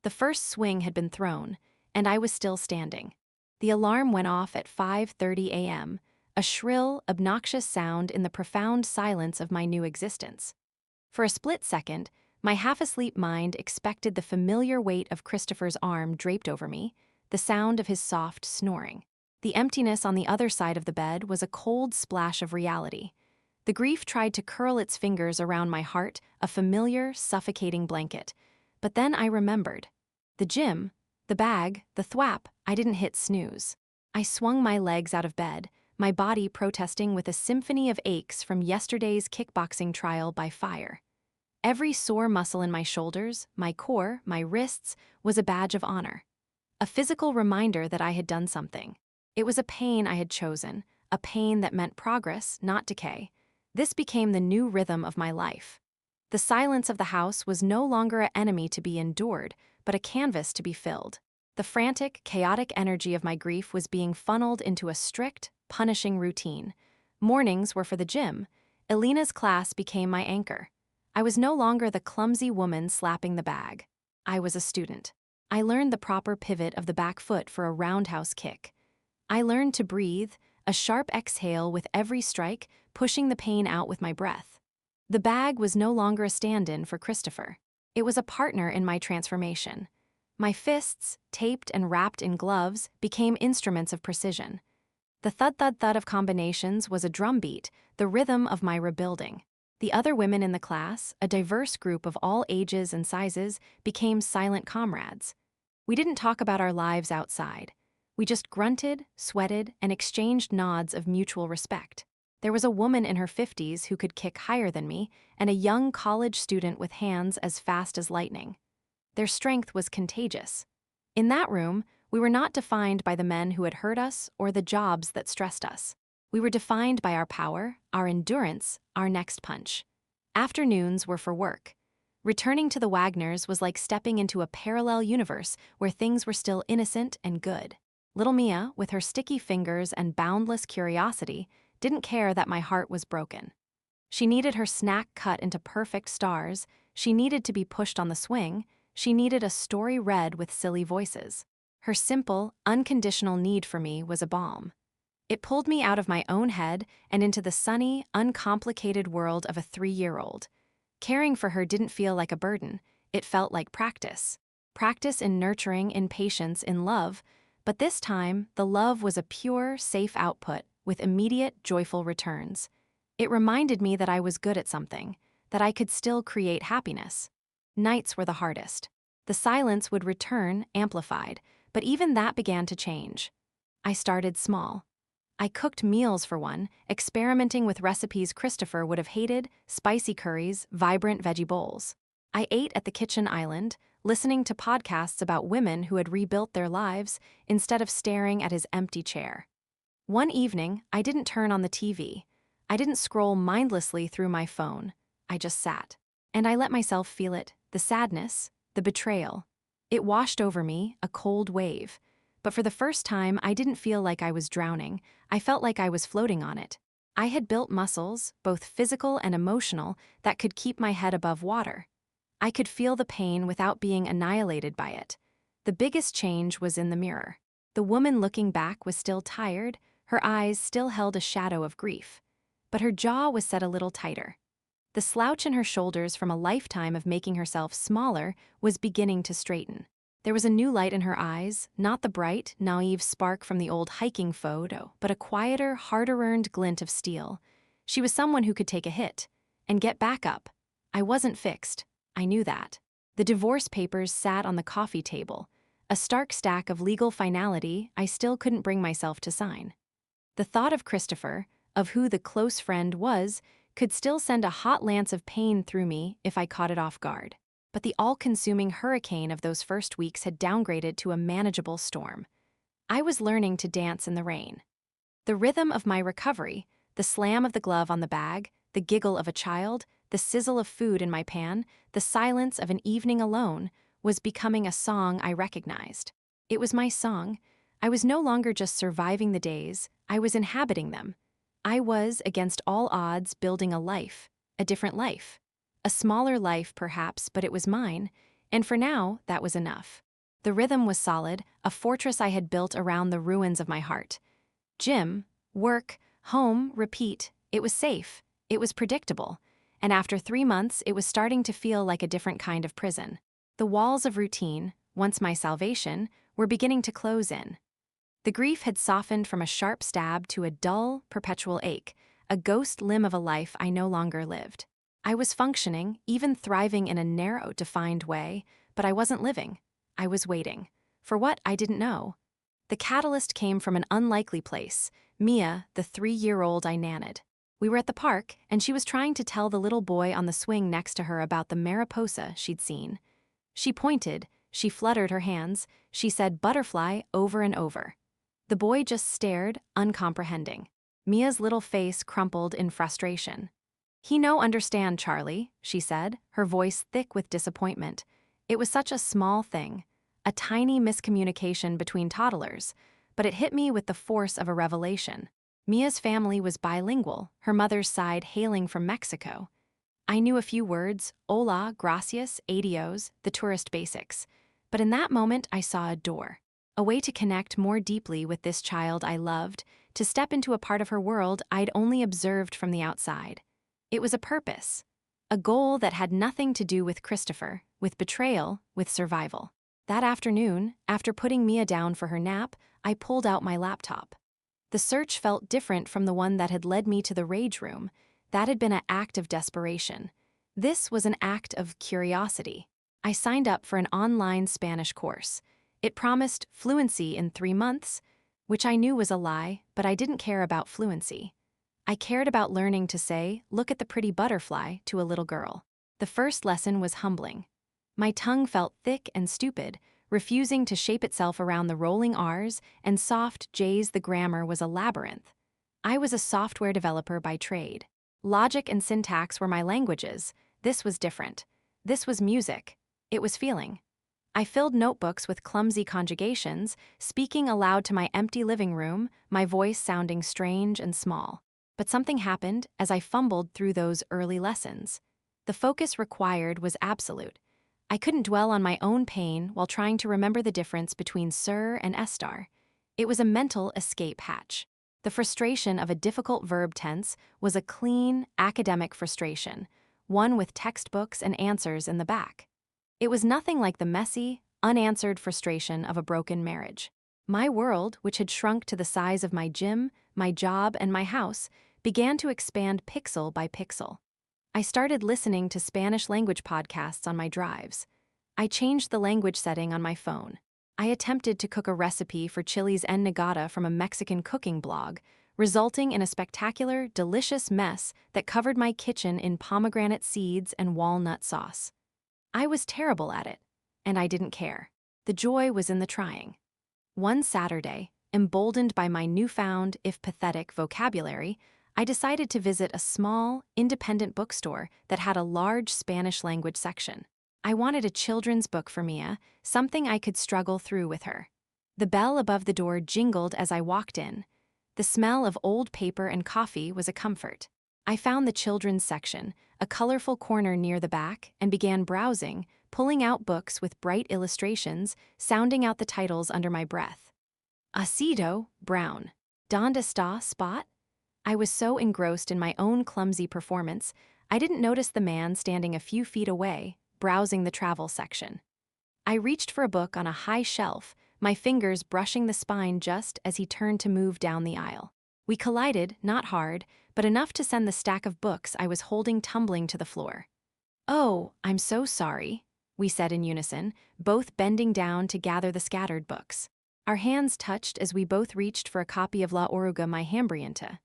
The first swing had been thrown, and I was still standing. The alarm went off at 5:30 a.m., a shrill, obnoxious sound in the profound silence of my new existence. For a split second, my half-asleep mind expected the familiar weight of Christopher's arm draped over me, the sound of his soft snoring. The emptiness on the other side of the bed was a cold splash of reality. The grief tried to curl its fingers around my heart, a familiar, suffocating blanket. But then I remembered. The gym, the bag, the thwap, I didn't hit snooze. I swung my legs out of bed, my body protesting with a symphony of aches from yesterday's kickboxing trial by fire. Every sore muscle in my shoulders, my core, my wrists, was a badge of honor. A physical reminder that I had done something. It was a pain I had chosen, a pain that meant progress, not decay. This became the new rhythm of my life. The silence of the house was no longer an enemy to be endured, but a canvas to be filled. The frantic, chaotic energy of my grief was being funneled into a strict, punishing routine. Mornings were for the gym. Elena's class became my anchor. I was no longer the clumsy woman slapping the bag. I was a student. I learned the proper pivot of the back foot for a roundhouse kick. I learned to breathe, a sharp exhale with every strike, pushing the pain out with my breath. The bag was no longer a stand-in for Christopher. It was a partner in my transformation. My fists, taped and wrapped in gloves, became instruments of precision. The thud-thud-thud of combinations was a drumbeat, the rhythm of my rebuilding. The other women in the class, a diverse group of all ages and sizes, became silent comrades. We didn't talk about our lives outside. We just grunted, sweated, and exchanged nods of mutual respect. There was a woman in her 50s who could kick higher than me, and a young college student with hands as fast as lightning. Their strength was contagious. In that room, we were not defined by the men who had hurt us or the jobs that stressed us. We were defined by our power, our endurance, our next punch. Afternoons were for work. Returning to the Wagners was like stepping into a parallel universe where things were still innocent and good. Little Mia, with her sticky fingers and boundless curiosity, didn't care that my heart was broken. She needed her snack cut into perfect stars, she needed to be pushed on the swing, she needed a story read with silly voices. Her simple, unconditional need for me was a balm. It pulled me out of my own head and into the sunny, uncomplicated world of a 3-year-old. Caring for her didn't feel like a burden, it felt like practice. Practice in nurturing, in patience, in love, but this time, the love was a pure, safe output with immediate, joyful returns. It reminded me that I was good at something, that I could still create happiness. Nights were the hardest. The silence would return, amplified, but even that began to change. I started small. I cooked meals for one, experimenting with recipes Christopher would have hated, spicy curries, vibrant veggie bowls. I ate at the kitchen island, listening to podcasts about women who had rebuilt their lives instead of staring at his empty chair. One evening, I didn't turn on the TV. I didn't scroll mindlessly through my phone. I just sat. And I let myself feel it, the sadness, the betrayal. It washed over me, a cold wave. But for the first time, I didn't feel like I was drowning. I felt like I was floating on it. I had built muscles, both physical and emotional, that could keep my head above water. I could feel the pain without being annihilated by it. The biggest change was in the mirror. The woman looking back was still tired, her eyes still held a shadow of grief. But her jaw was set a little tighter. The slouch in her shoulders from a lifetime of making herself smaller was beginning to straighten. There was a new light in her eyes, not the bright, naive spark from the old hiking photo, but a quieter, harder-earned glint of steel. She was someone who could take a hit and get back up. I wasn't fixed. I knew that. The divorce papers sat on the coffee table, a stark stack of legal finality I still couldn't bring myself to sign. The thought of Christopher, of who the close friend was, could still send a hot lance of pain through me if I caught it off guard. But the all-consuming hurricane of those first weeks had downgraded to a manageable storm. I was learning to dance in the rain. The rhythm of my recovery, the slam of the glove on the bag, the giggle of a child, the sizzle of food in my pan, the silence of an evening alone, was becoming a song I recognized. It was my song. I was no longer just surviving the days, I was inhabiting them. I was, against all odds, building a life, a different life. A smaller life, perhaps, but it was mine, and for now, that was enough. The rhythm was solid, a fortress I had built around the ruins of my heart. Gym, work, home, repeat, it was safe, it was predictable, and after 3 months, it was starting to feel like a different kind of prison. The walls of routine, once my salvation, were beginning to close in. The grief had softened from a sharp stab to a dull, perpetual ache, a ghost limb of a life I no longer lived. I was functioning, even thriving in a narrow, defined way, but I wasn't living. I was waiting. For what, I didn't know. The catalyst came from an unlikely place, Mia, the 3-year-old I nanned. We were at the park, and she was trying to tell the little boy on the swing next to her about the mariposa she'd seen. She pointed, she fluttered her hands, she said butterfly over and over. The boy just stared, uncomprehending. Mia's little face crumpled in frustration. "He no understand, Charlie," she said, her voice thick with disappointment. It was such a small thing, a tiny miscommunication between toddlers, but it hit me with the force of a revelation. Mia's family was bilingual, her mother's side hailing from Mexico. I knew a few words, hola, gracias, adios, the tourist basics. But in that moment, I saw a door. A way to connect more deeply with this child I loved, to step into a part of her world I'd only observed from the outside. It was a purpose, a goal that had nothing to do with Christopher, with betrayal, with survival. That afternoon, after putting Mia down for her nap, I pulled out my laptop. The search felt different from the one that had led me to the rage room. That had been an act of desperation. This was an act of curiosity. I signed up for an online Spanish course. It promised fluency in 3 months, which I knew was a lie, but I didn't care about fluency. I cared about learning to say, "Look at the pretty butterfly," to a little girl. The first lesson was humbling. My tongue felt thick and stupid, refusing to shape itself around the rolling R's and soft J's. The grammar was a labyrinth. I was a software developer by trade. Logic and syntax were my languages. This was different. This was music. It was feeling. I filled notebooks with clumsy conjugations, speaking aloud to my empty living room, my voice sounding strange and small. But something happened as I fumbled through those early lessons. The focus required was absolute. I couldn't dwell on my own pain while trying to remember the difference between sir and estar. It was a mental escape hatch. The frustration of a difficult verb tense was a clean, academic frustration, one with textbooks and answers in the back. It was nothing like the messy, unanswered frustration of a broken marriage. My world, which had shrunk to the size of my gym, my job, and my house, began to expand pixel by pixel. I started listening to Spanish language podcasts on my drives. I changed the language setting on my phone. I attempted to cook a recipe for chilies en nogada from a Mexican cooking blog, resulting in a spectacular, delicious mess that covered my kitchen in pomegranate seeds and walnut sauce. I was terrible at it, and I didn't care. The joy was in the trying. One Saturday, emboldened by my newfound, if pathetic, vocabulary, I decided to visit a small, independent bookstore that had a large Spanish language section. I wanted a children's book for Mia, something I could struggle through with her. The bell above the door jingled as I walked in. The smell of old paper and coffee was a comfort. I found the children's section, a colorful corner near the back, and began browsing, pulling out books with bright illustrations, sounding out the titles under my breath. Acido, brown. Donde está, spot? I was so engrossed in my own clumsy performance, I didn't notice the man standing a few feet away, browsing the travel section. I reached for a book on a high shelf, my fingers brushing the spine just as he turned to move down the aisle. We collided, not hard, but enough to send the stack of books I was holding tumbling to the floor. "Oh, I'm so sorry," we said in unison, both bending down to gather the scattered books. Our hands touched as we both reached for a copy of La Oruga My Hambrienta.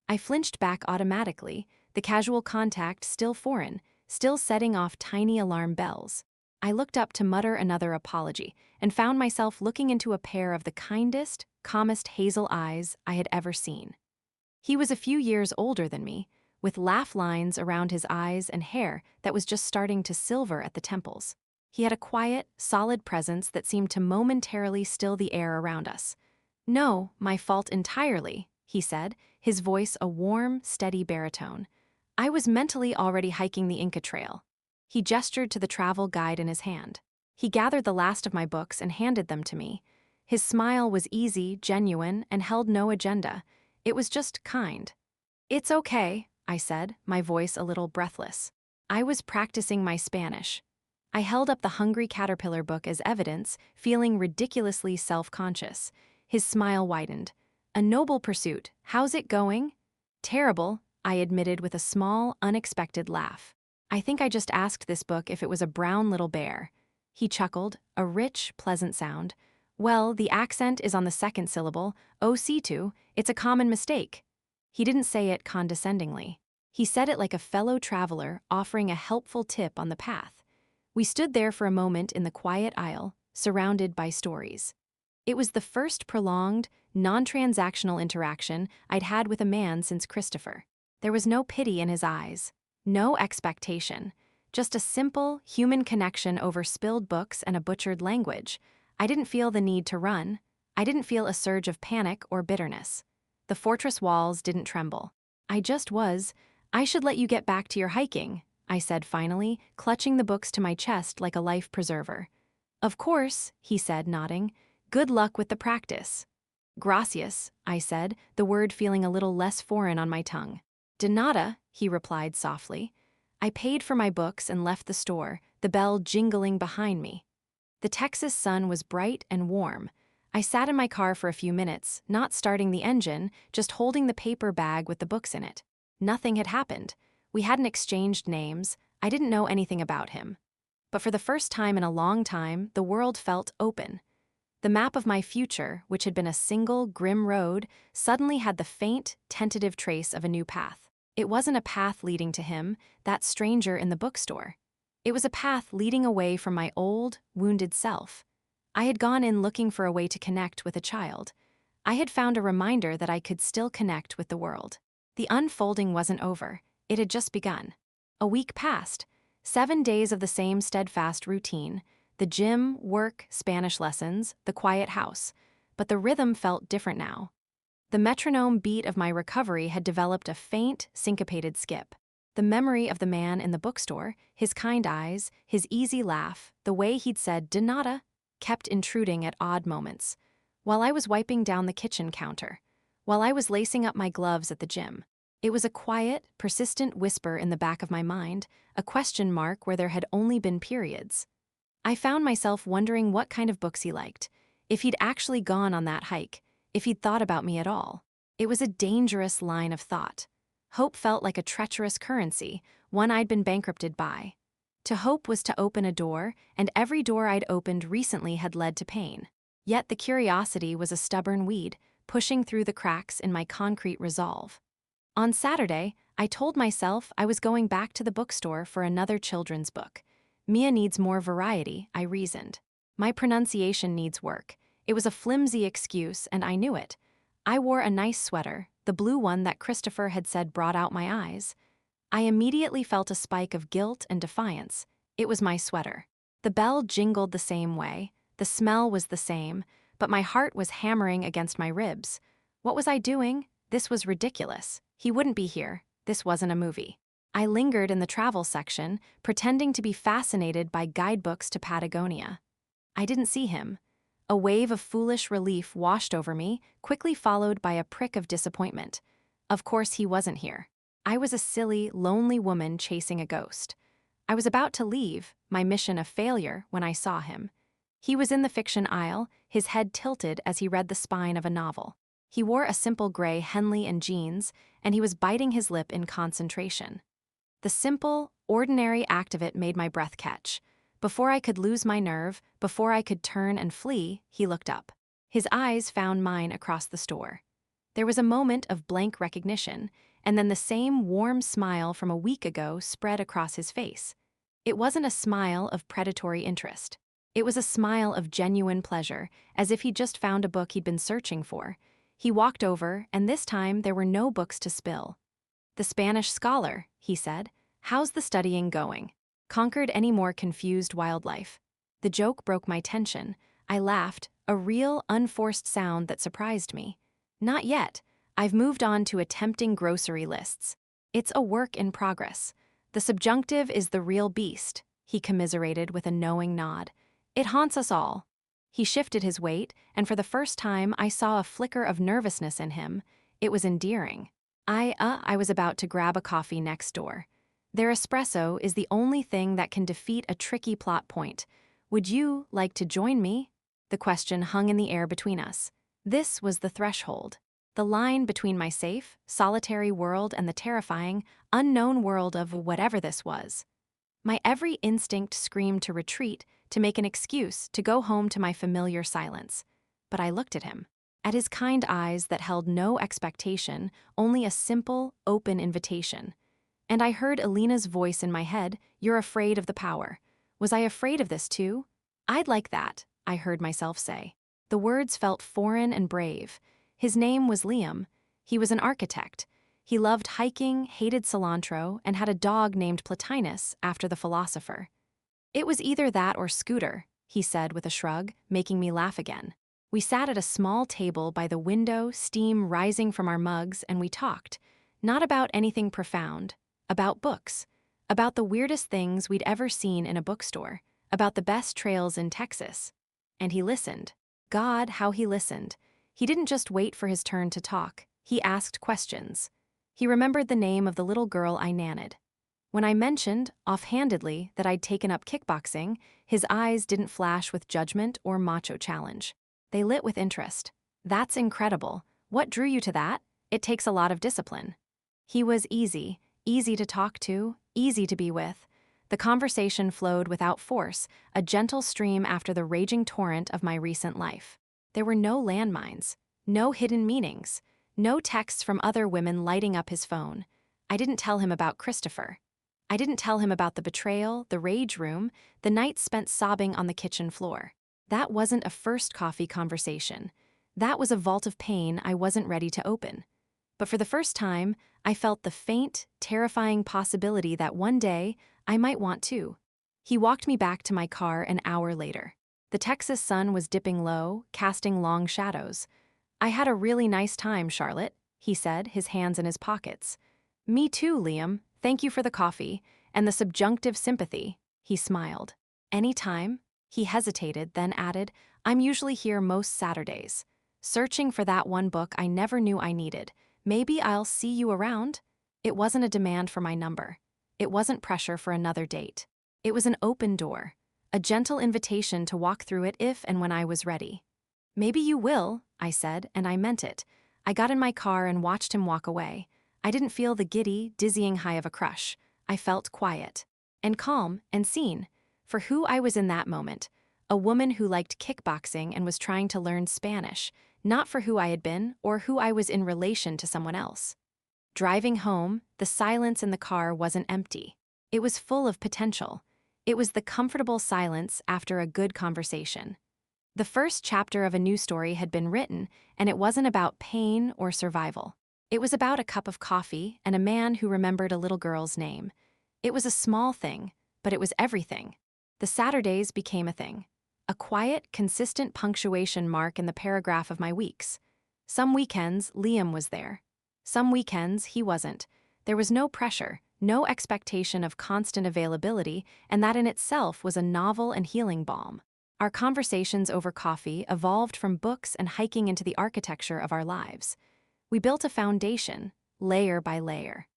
I flinched back automatically, the casual contact still foreign, still setting off tiny alarm bells. I looked up to mutter another apology and found myself looking into a pair of the kindest, calmest hazel eyes I had ever seen. He was a few years older than me, with laugh lines around his eyes and hair that was just starting to silver at the temples. He had a quiet, solid presence that seemed to momentarily still the air around us. "No, my fault entirely," he said, his voice a warm, steady baritone. I was mentally already hiking the Inca Trail. He gestured to the travel guide in his hand. He gathered the last of my books and handed them to me. His smile was easy, genuine, and held no agenda. It was just kind. "It's okay," I said, my voice a little breathless. I was practicing my Spanish. I held up the Hungry Caterpillar book as evidence, feeling ridiculously self-conscious. His smile widened. "A noble pursuit. How's it going?" "Terrible," I admitted with a small, unexpected laugh. "I think I just asked this book if it was a brown little bear." He chuckled, a rich, pleasant sound. "Well, the accent is on the second syllable. Ositu, it's a common mistake." He didn't say it condescendingly. He said it like a fellow traveler offering a helpful tip on the path. We stood there for a moment in the quiet aisle, surrounded by stories. It was the first prolonged, non-transactional interaction I'd had with a man since Christopher. There was no pity in his eyes, no expectation, just a simple, human connection over spilled books and a butchered language. I didn't feel the need to run. I didn't feel a surge of panic or bitterness. The fortress walls didn't tremble. I just was. "I should let you get back to your hiking," I said finally, clutching the books to my chest like a life preserver. "Of course," he said, nodding. "Good luck with the practice." "Gracias," I said, the word feeling a little less foreign on my tongue. "De nada," he replied softly. I paid for my books and left the store, the bell jingling behind me. The Texas sun was bright and warm. I sat in my car for a few minutes, not starting the engine, just holding the paper bag with the books in it. Nothing had happened. We hadn't exchanged names. I didn't know anything about him. But for the first time in a long time, the world felt open. The map of my future, which had been a single, grim road, suddenly had the faint, tentative trace of a new path. It wasn't a path leading to him, that stranger in the bookstore. It was a path leading away from my old, wounded self. I had gone in looking for a way to connect with a child. I had found a reminder that I could still connect with the world. The unfolding wasn't over. It had just begun. A week passed. 7 days of the same steadfast routine. The gym, work, Spanish lessons, the quiet house. But the rhythm felt different now. The metronome beat of my recovery had developed a faint, syncopated skip. The memory of the man in the bookstore, his kind eyes, his easy laugh, the way he'd said "de nada," kept intruding at odd moments. While I was wiping down the kitchen counter. While I was lacing up my gloves at the gym. It was a quiet, persistent whisper in the back of my mind, a question mark where there had only been periods. I found myself wondering what kind of books he liked, if he'd actually gone on that hike, if he'd thought about me at all. It was a dangerous line of thought. Hope felt like a treacherous currency, one I'd been bankrupted by. To hope was to open a door, and every door I'd opened recently had led to pain. Yet the curiosity was a stubborn weed, pushing through the cracks in my concrete resolve. On Saturday, I told myself I was going back to the bookstore for another children's book. Mia needs more variety, I reasoned. My pronunciation needs work. It was a flimsy excuse, and I knew it. I wore a nice sweater, the blue one that Christopher had said brought out my eyes. I immediately felt a spike of guilt and defiance. It was my sweater. The bell jingled the same way, the smell was the same, but my heart was hammering against my ribs. What was I doing? This was ridiculous. He wouldn't be here. This wasn't a movie. I lingered in the travel section, pretending to be fascinated by guidebooks to Patagonia. I didn't see him. A wave of foolish relief washed over me, quickly followed by a prick of disappointment. Of course he wasn't here. I was a silly, lonely woman chasing a ghost. I was about to leave, my mission a failure, when I saw him. He was in the fiction aisle, his head tilted as he read the spine of a novel. He wore a simple gray Henley and jeans, and he was biting his lip in concentration. The simple, ordinary act of it made my breath catch. Before I could lose my nerve, before I could turn and flee, he looked up. His eyes found mine across the store. There was a moment of blank recognition, and then the same warm smile from a week ago spread across his face. It wasn't a smile of predatory interest. It was a smile of genuine pleasure, as if he'd just found a book he'd been searching for. He walked over, and this time there were no books to spill. "The Spanish scholar," he said. "How's the studying going? Conquered any more confused wildlife?" The joke broke my tension. I laughed, a real, unforced sound that surprised me. Not yet. I've moved on to attempting grocery lists. It's a work in progress. The subjunctive is the real beast, he commiserated with a knowing nod. It haunts us all. He shifted his weight, and for the first time I saw a flicker of nervousness in him. It was endearing. I was about to grab a coffee next door. Their espresso is the only thing that can defeat a tricky plot point. Would you like to join me? The question hung in the air between us. This was the threshold. The line between my safe, solitary world and the terrifying, unknown world of whatever this was. My every instinct screamed to retreat, to make an excuse, to go home to my familiar silence. But I looked at him. At his kind eyes that held no expectation, only a simple, open invitation. And I heard Alina's voice in my head, "You're afraid of the power." Was I afraid of this too? "I'd like that," I heard myself say. The words felt foreign and brave. His name was Liam. He was an architect. He loved hiking, hated cilantro, and had a dog named Plotinus after the philosopher. "It was either that or Scooter," he said with a shrug, making me laugh again. We sat at a small table by the window, steam rising from our mugs, and we talked. Not about anything profound. About books. About the weirdest things we'd ever seen in a bookstore. About the best trails in Texas. And he listened. God, how he listened. He didn't just wait for his turn to talk. He asked questions. He remembered the name of the little girl I nanned. When I mentioned, offhandedly, that I'd taken up kickboxing, his eyes didn't flash with judgment or macho challenge. They lit with interest. "That's incredible. What drew you to that? It takes a lot of discipline." He was easy to talk to, easy to be with. The conversation flowed without force, a gentle stream after the raging torrent of my recent life. There were no landmines, no hidden meanings, no texts from other women lighting up his phone. I didn't tell him about Christopher. I didn't tell him about the betrayal, the rage room, the nights spent sobbing on the kitchen floor. That wasn't a first coffee conversation. That was a vault of pain I wasn't ready to open. But for the first time, I felt the faint, terrifying possibility that one day I might want to. He walked me back to my car an hour later. The Texas sun was dipping low, casting long shadows. "I had a really nice time, Charlotte," he said, his hands in his pockets. "Me too, Liam. Thank you for the coffee and the subjunctive sympathy," he smiled. "Any time?" He hesitated, then added, "I'm usually here most Saturdays. Searching for that one book I never knew I needed. Maybe I'll see you around?" It wasn't a demand for my number. It wasn't pressure for another date. It was an open door, a gentle invitation to walk through it if and when I was ready. "Maybe you will," I said, and I meant it. I got in my car and watched him walk away. I didn't feel the giddy, dizzying high of a crush. I felt quiet and calm and seen for who I was in that moment, a woman who liked kickboxing and was trying to learn Spanish, not for who I had been or who I was in relation to someone else. Driving home, the silence in the car wasn't empty. It was full of potential. It was the comfortable silence after a good conversation. The first chapter of a new story had been written, and it wasn't about pain or survival. It was about a cup of coffee and a man who remembered a little girl's name. It was a small thing, but it was everything. The Saturdays became a thing. A quiet, consistent punctuation mark in the paragraph of my weeks. Some weekends, Liam was there. Some weekends, he wasn't. There was no pressure, no expectation of constant availability, and that in itself was a novel and healing balm. Our conversations over coffee evolved from books and hiking into the architecture of our lives. We built a foundation, layer by layer.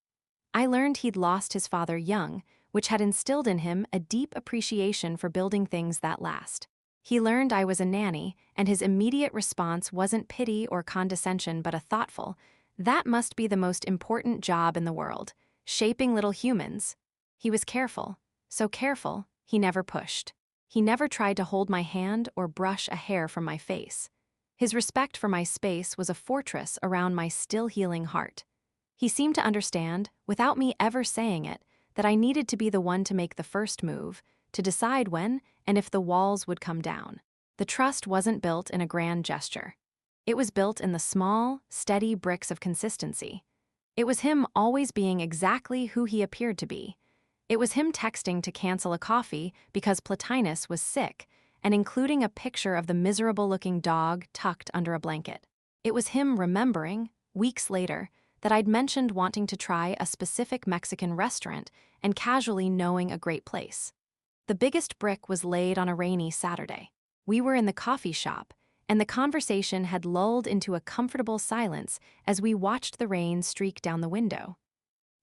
I learned he'd lost his father young, which had instilled in him a deep appreciation for building things that last. He learned I was a nanny, and his immediate response wasn't pity or condescension but a thoughtful, "That must be the most important job in the world, shaping little humans." He was careful, so careful, he never pushed. He never tried to hold my hand or brush a hair from my face. His respect for my space was a fortress around my still healing heart. He seemed to understand, without me ever saying it, that I needed to be the one to make the first move, to decide when and if the walls would come down. The trust wasn't built in a grand gesture. It was built in the small, steady bricks of consistency. It was him always being exactly who he appeared to be. It was him texting to cancel a coffee because Plotinus was sick, and including a picture of the miserable-looking dog tucked under a blanket. It was him remembering, weeks later, that I'd mentioned wanting to try a specific Mexican restaurant and casually knowing a great place. The biggest brick was laid on a rainy Saturday. We were in the coffee shop, and the conversation had lulled into a comfortable silence as we watched the rain streak down the window.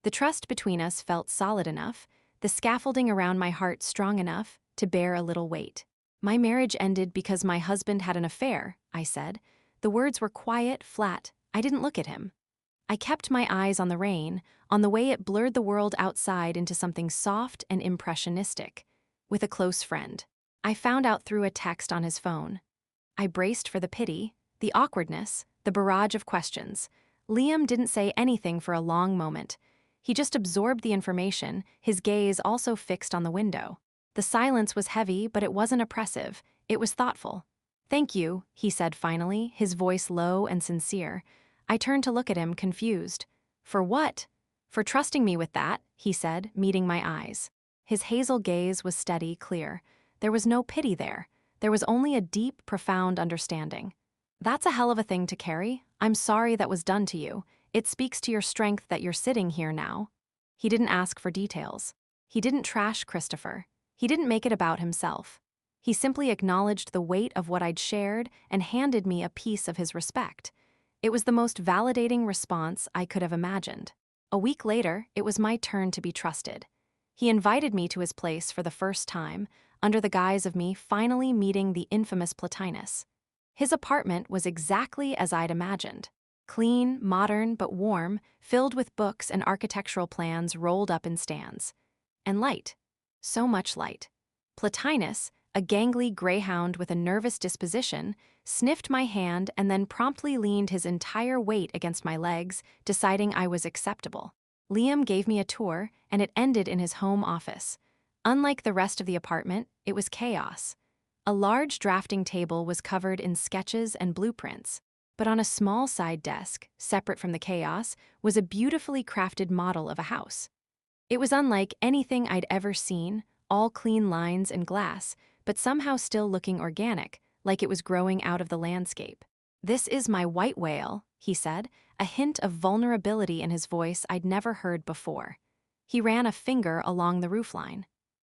The trust between us felt solid enough, the scaffolding around my heart strong enough to bear a little weight. "My marriage ended because my husband had an affair," I said. The words were quiet, flat. I didn't look at him. I kept my eyes on the rain, on the way it blurred the world outside into something soft and impressionistic. "With a close friend." I found out through a text on his phone. I braced for the pity, the awkwardness, the barrage of questions. Liam didn't say anything for a long moment. He just absorbed the information, his gaze also fixed on the window. The silence was heavy, but it wasn't oppressive. It was thoughtful. "Thank you," he said finally, his voice low and sincere. I turned to look at him, confused. "For what?" "For trusting me with that," he said, meeting my eyes. His hazel gaze was steady, clear. There was no pity there. There was only a deep, profound understanding. "That's a hell of a thing to carry. I'm sorry that was done to you. It speaks to your strength that you're sitting here now." He didn't ask for details. He didn't trash Christopher. He didn't make it about himself. He simply acknowledged the weight of what I'd shared and handed me a piece of his respect. It was the most validating response I could have imagined. A week later, it was my turn to be trusted. He invited me to his place for the first time, under the guise of me finally meeting the infamous Plotinus. His apartment was exactly as I'd imagined. Clean, modern, but warm, filled with books and architectural plans rolled up in stands. And light. So much light. Plotinus, a gangly greyhound with a nervous disposition, sniffed my hand and then promptly leaned his entire weight against my legs, deciding I was acceptable. Liam gave me a tour, and it ended in his home office. Unlike the rest of the apartment, it was chaos. A large drafting table was covered in sketches and blueprints, but on a small side desk, separate from the chaos, was a beautifully crafted model of a house. It was unlike anything I'd ever seen, all clean lines and glass, but somehow still looking organic, like it was growing out of the landscape. "This is my white whale," he said, a hint of vulnerability in his voice I'd never heard before. He ran a finger along the roofline.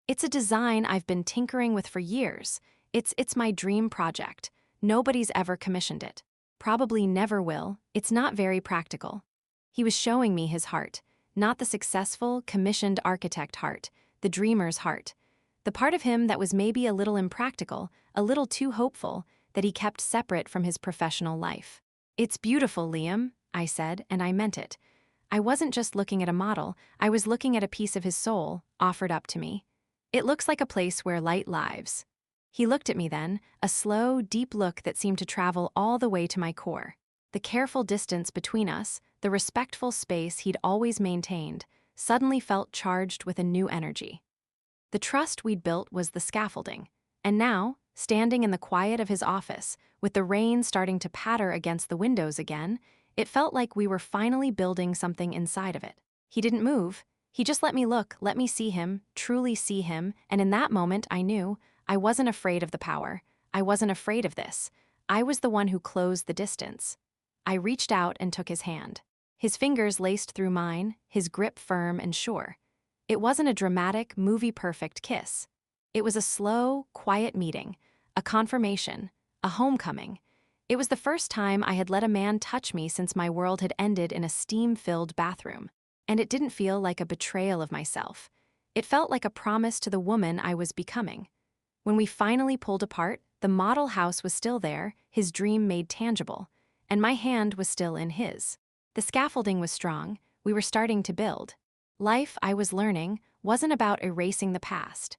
"It's a design I've been tinkering with for years. It's my dream project. Nobody's ever commissioned it. Probably never will. It's not very practical." He was showing me his heart, not the successful, commissioned architect heart, the dreamer's heart. The part of him that was maybe a little impractical, a little too hopeful, that he kept separate from his professional life. "It's beautiful, Liam," I said, and I meant it. I wasn't just looking at a model, I was looking at a piece of his soul, offered up to me. "It looks like a place where light lives." He looked at me then, a slow, deep look that seemed to travel all the way to my core. The careful distance between us, the respectful space he'd always maintained, suddenly felt charged with a new energy. The trust we'd built was the scaffolding, and now, standing in the quiet of his office, with the rain starting to patter against the windows again, it felt like we were finally building something inside of it. He didn't move. He just let me look, let me see him, truly see him, and in that moment I knew I wasn't afraid of the power. I wasn't afraid of this. I was the one who closed the distance. I reached out and took his hand. His fingers laced through mine, his grip firm and sure. It wasn't a dramatic, movie-perfect kiss. It was a slow, quiet meeting, a confirmation, a homecoming. It was the first time I had let a man touch me since my world had ended in a steam-filled bathroom. And it didn't feel like a betrayal of myself. It felt like a promise to the woman I was becoming. When we finally pulled apart, the model house was still there, his dream made tangible, and my hand was still in his. The scaffolding was strong, we were starting to build. Life, I was learning, wasn't about erasing the past.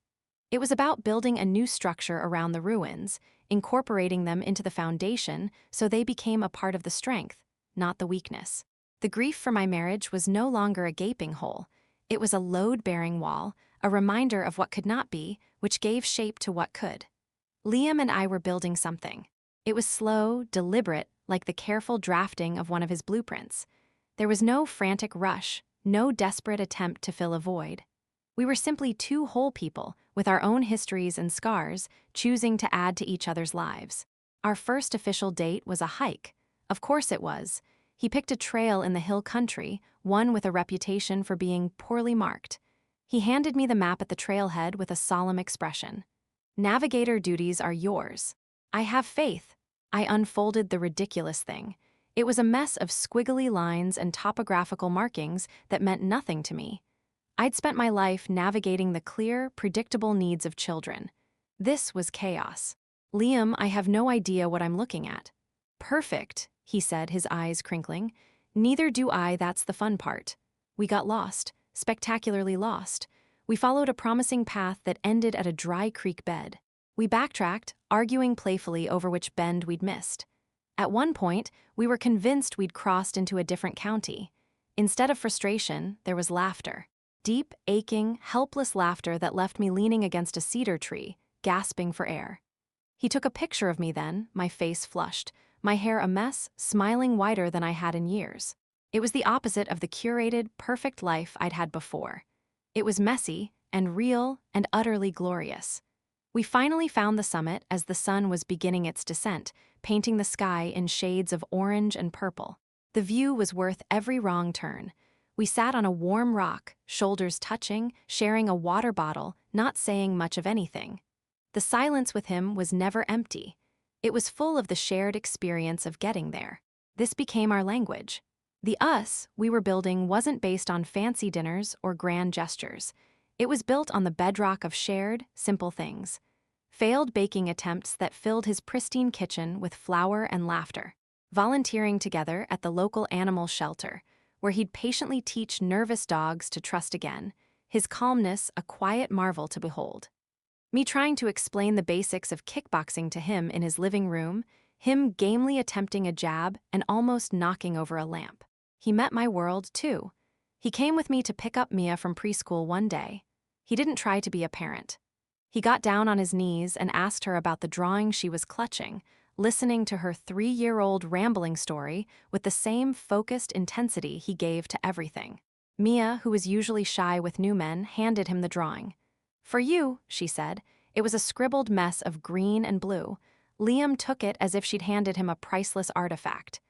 It was about building a new structure around the ruins, incorporating them into the foundation so they became a part of the strength, not the weakness. The grief for my marriage was no longer a gaping hole. It was a load-bearing wall, a reminder of what could not be, which gave shape to what could. Liam and I were building something. It was slow, deliberate, like the careful drafting of one of his blueprints. There was no frantic rush, no desperate attempt to fill a void. We were simply two whole people, with our own histories and scars, choosing to add to each other's lives. Our first official date was a hike. Of course it was. He picked a trail in the hill country, one with a reputation for being poorly marked. He handed me the map at the trailhead with a solemn expression. Navigator duties are yours. I have faith. I unfolded the ridiculous thing. It was a mess of squiggly lines and topographical markings that meant nothing to me. I'd spent my life navigating the clear, predictable needs of children. This was chaos. Liam, I have no idea what I'm looking at. Perfect, he said, his eyes crinkling. Neither do I, that's the fun part. We got lost, spectacularly lost. We followed a promising path that ended at a dry creek bed. We backtracked, arguing playfully over which bend we'd missed. At one point, we were convinced we'd crossed into a different county. Instead of frustration, there was laughter. Deep, aching, helpless laughter that left me leaning against a cedar tree, gasping for air. He took a picture of me then, my face flushed, my hair a mess, smiling wider than I had in years. It was the opposite of the curated, perfect life I'd had before. It was messy and real and utterly glorious. We finally found the summit as the sun was beginning its descent, painting the sky in shades of orange and purple. The view was worth every wrong turn. We sat on a warm rock, shoulders touching, sharing a water bottle, not saying much of anything. The silence with him was never empty. It was full of the shared experience of getting there. This became our language. The us we were building wasn't based on fancy dinners or grand gestures. It was built on the bedrock of shared, simple things. Failed baking attempts that filled his pristine kitchen with flour and laughter. Volunteering together at the local animal shelter, where he'd patiently teach nervous dogs to trust again, his calmness a quiet marvel to behold. Me trying to explain the basics of kickboxing to him in his living room, him gamely attempting a jab and almost knocking over a lamp. He met my world, too. He came with me to pick up Mia from preschool one day. He didn't try to be a parent. He got down on his knees and asked her about the drawing she was clutching, listening to her 3-year-old rambling story with the same focused intensity he gave to everything. Mia, who was usually shy with new men, handed him the drawing. "For you," she said. It was a scribbled mess of green and blue. Liam took it as if she'd handed him a priceless artifact.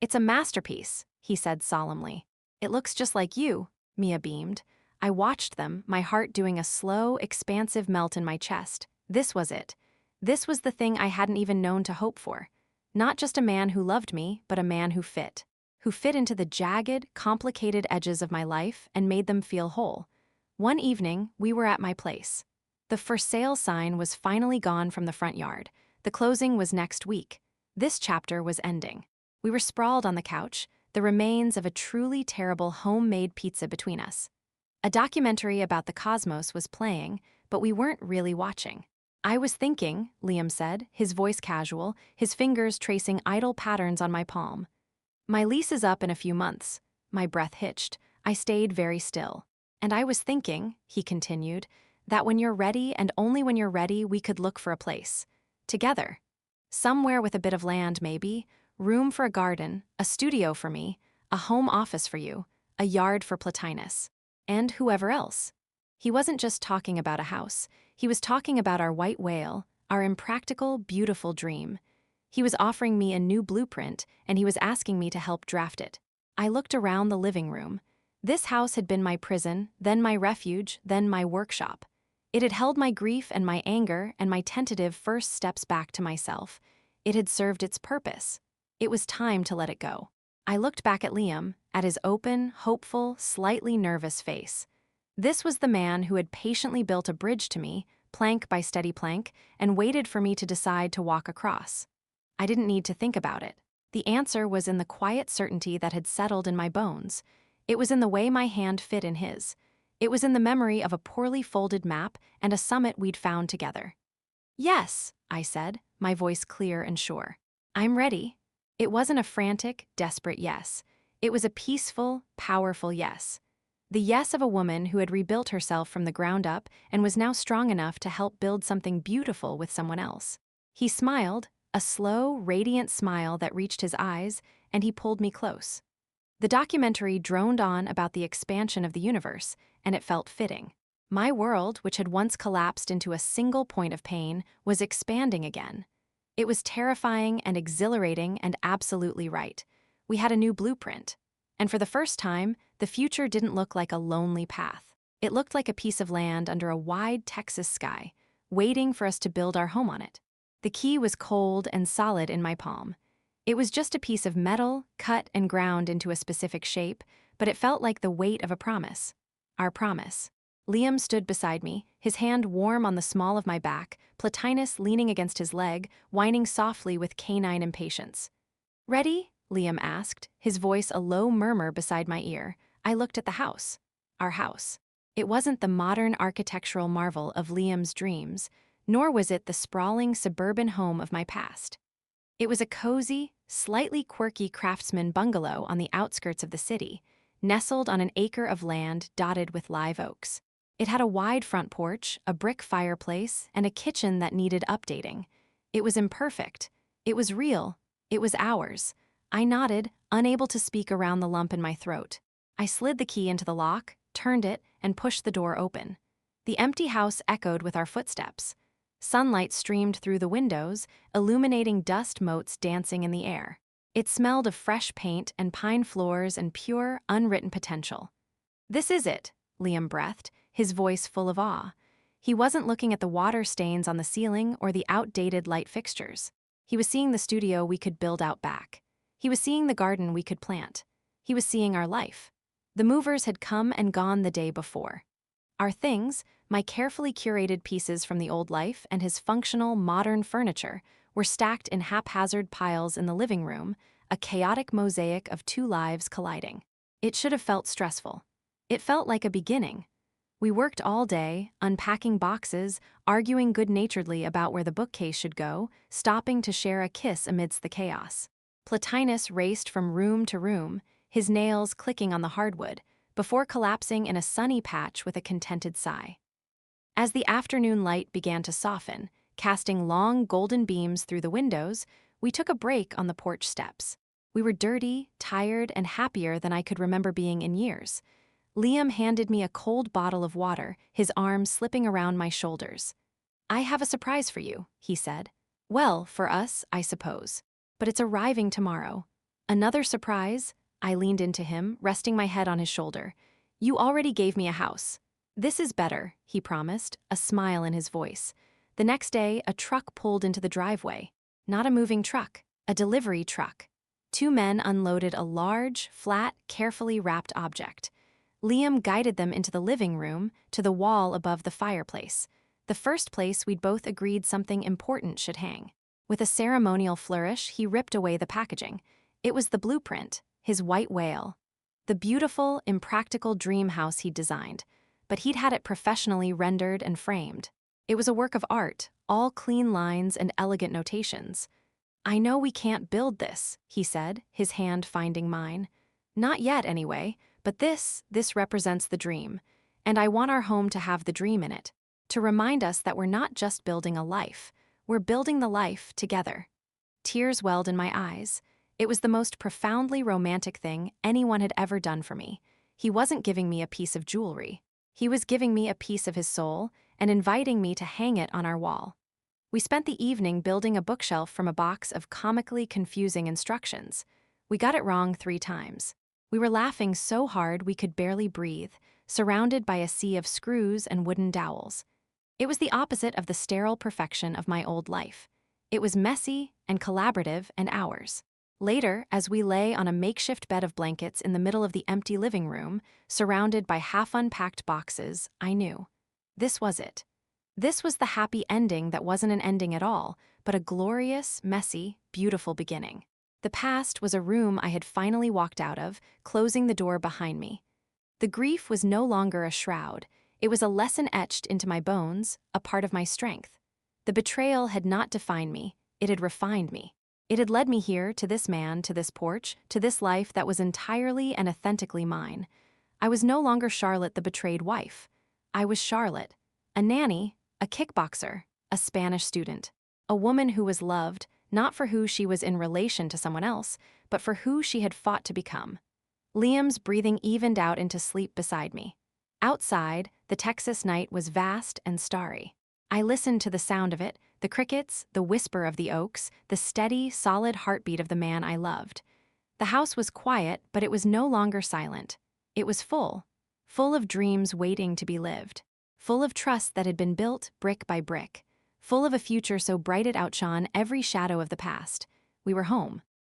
"It's a masterpiece," he said solemnly. "It looks just like you," Mia beamed. I watched them, my heart doing a slow, expansive melt in my chest. This was it. This was the thing I hadn't even known to hope for. Not just a man who loved me, but a man who fit. Who fit into the jagged, complicated edges of my life and made them feel whole. One evening, we were at my place. The for sale sign was finally gone from the front yard. The closing was next week. This chapter was ending. We were sprawled on the couch, the remains of a truly terrible homemade pizza between us. A documentary about the cosmos was playing, but we weren't really watching. "I was thinking," Liam said, his voice casual, his fingers tracing idle patterns on my palm. "My lease is up in a few months." My breath hitched. I stayed very still. "And I was thinking," he continued, "that when you're ready and only when you're ready, we could look for a place. Together. Somewhere with a bit of land, maybe. Room for a garden, a studio for me, a home office for you, a yard for Plotinus. And whoever else." He wasn't just talking about a house. He was talking about our white whale, our impractical, beautiful dream. He was offering me a new blueprint, and he was asking me to help draft it. I looked around the living room. This house had been my prison, then my refuge, then my workshop. It had held my grief and my anger and my tentative first steps back to myself. It had served its purpose. It was time to let it go. I looked back at Liam, at his open, hopeful, slightly nervous face. This was the man who had patiently built a bridge to me, plank by steady plank, and waited for me to decide to walk across. I didn't need to think about it. The answer was in the quiet certainty that had settled in my bones. It was in the way my hand fit in his. It was in the memory of a poorly folded map and a summit we'd found together. "Yes," I said, my voice clear and sure. "I'm ready." It wasn't a frantic, desperate yes. It was a peaceful, powerful yes. The yes of a woman who had rebuilt herself from the ground up and was now strong enough to help build something beautiful with someone else. He smiled, a slow, radiant smile that reached his eyes, and he pulled me close. The documentary droned on about the expansion of the universe, and it felt fitting. My world, which had once collapsed into a single point of pain, was expanding again. It was terrifying and exhilarating and absolutely right. We had a new blueprint. And for the first time, the future didn't look like a lonely path. It looked like a piece of land under a wide Texas sky, waiting for us to build our home on it. The key was cold and solid in my palm. It was just a piece of metal, cut and ground into a specific shape, but it felt like the weight of a promise. Our promise. Liam stood beside me, his hand warm on the small of my back, Plotinus leaning against his leg, whining softly with canine impatience. "Ready?" Liam asked, his voice a low murmur beside my ear. I looked at the house. Our house. It wasn't the modern architectural marvel of Liam's dreams, nor was it the sprawling suburban home of my past. It was a cozy, slightly quirky craftsman bungalow on the outskirts of the city, nestled on an acre of land dotted with live oaks. It had a wide front porch, a brick fireplace, and a kitchen that needed updating. It was imperfect. It was real. It was ours. I nodded, unable to speak around the lump in my throat. I slid the key into the lock, turned it, and pushed the door open. The empty house echoed with our footsteps. Sunlight streamed through the windows, illuminating dust motes dancing in the air. It smelled of fresh paint and pine floors and pure, unwritten potential. "This is it," Liam breathed, his voice full of awe. He wasn't looking at the water stains on the ceiling or the outdated light fixtures. He was seeing the studio we could build out back. He was seeing the garden we could plant. He was seeing our life. The movers had come and gone the day before. Our things, my carefully curated pieces from the old life and his functional, modern furniture, were stacked in haphazard piles in the living room, a chaotic mosaic of two lives colliding. It should have felt stressful. It felt like a beginning. We worked all day, unpacking boxes, arguing good-naturedly about where the bookcase should go, stopping to share a kiss amidst the chaos. Plotinus raced from room to room, his nails clicking on the hardwood, before collapsing in a sunny patch with a contented sigh. As the afternoon light began to soften, casting long golden beams through the windows, we took a break on the porch steps. We were dirty, tired, and happier than I could remember being in years. Liam handed me a cold bottle of water, his arm slipping around my shoulders. "I have a surprise for you," he said. "Well, for us, I suppose. But it's arriving tomorrow." "Another surprise?" I leaned into him, resting my head on his shoulder. "You already gave me a house." "This is better," he promised, a smile in his voice. The next day, a truck pulled into the driveway. Not a moving truck, a delivery truck. Two men unloaded a large, flat, carefully wrapped object. Liam guided them into the living room, to the wall above the fireplace, the first place we'd both agreed something important should hang. With a ceremonial flourish, he ripped away the packaging. It was the blueprint, his white whale. The beautiful, impractical dream house he'd designed, but he'd had it professionally rendered and framed. It was a work of art, all clean lines and elegant notations. "I know we can't build this," he said, his hand finding mine. "Not yet, anyway, but this represents the dream, and I want our home to have the dream in it, to remind us that we're not just building a life, we're building the life together." Tears welled in my eyes. It was the most profoundly romantic thing anyone had ever done for me. He wasn't giving me a piece of jewelry. He was giving me a piece of his soul and inviting me to hang it on our wall. We spent the evening building a bookshelf from a box of comically confusing instructions. We got it wrong 3 times. We were laughing so hard we could barely breathe, surrounded by a sea of screws and wooden dowels. It was the opposite of the sterile perfection of my old life. It was messy and collaborative and ours. Later, as we lay on a makeshift bed of blankets in the middle of the empty living room, surrounded by half-unpacked boxes, I knew. This was it. This was the happy ending that wasn't an ending at all, but a glorious, messy, beautiful beginning. The past was a room I had finally walked out of, closing the door behind me. The grief was no longer a shroud. It was a lesson etched into my bones, a part of my strength. The betrayal had not defined me. It had refined me. It had led me here, to this man, to this porch, to this life that was entirely and authentically mine. I was no longer Charlotte, the betrayed wife. I was Charlotte, a nanny, a kickboxer, a Spanish student, a woman who was loved, not for who she was in relation to someone else, but for who she had fought to become. Liam's breathing evened out into sleep beside me. Outside, the Texas night was vast and starry. I listened to the sound of it, the crickets, the whisper of the oaks, the steady, solid heartbeat of the man I loved. The house was quiet, but it was no longer silent. It was full of dreams waiting to be lived, full of trust that had been built brick by brick, full of a future so bright it outshone every shadow of the past. We were home.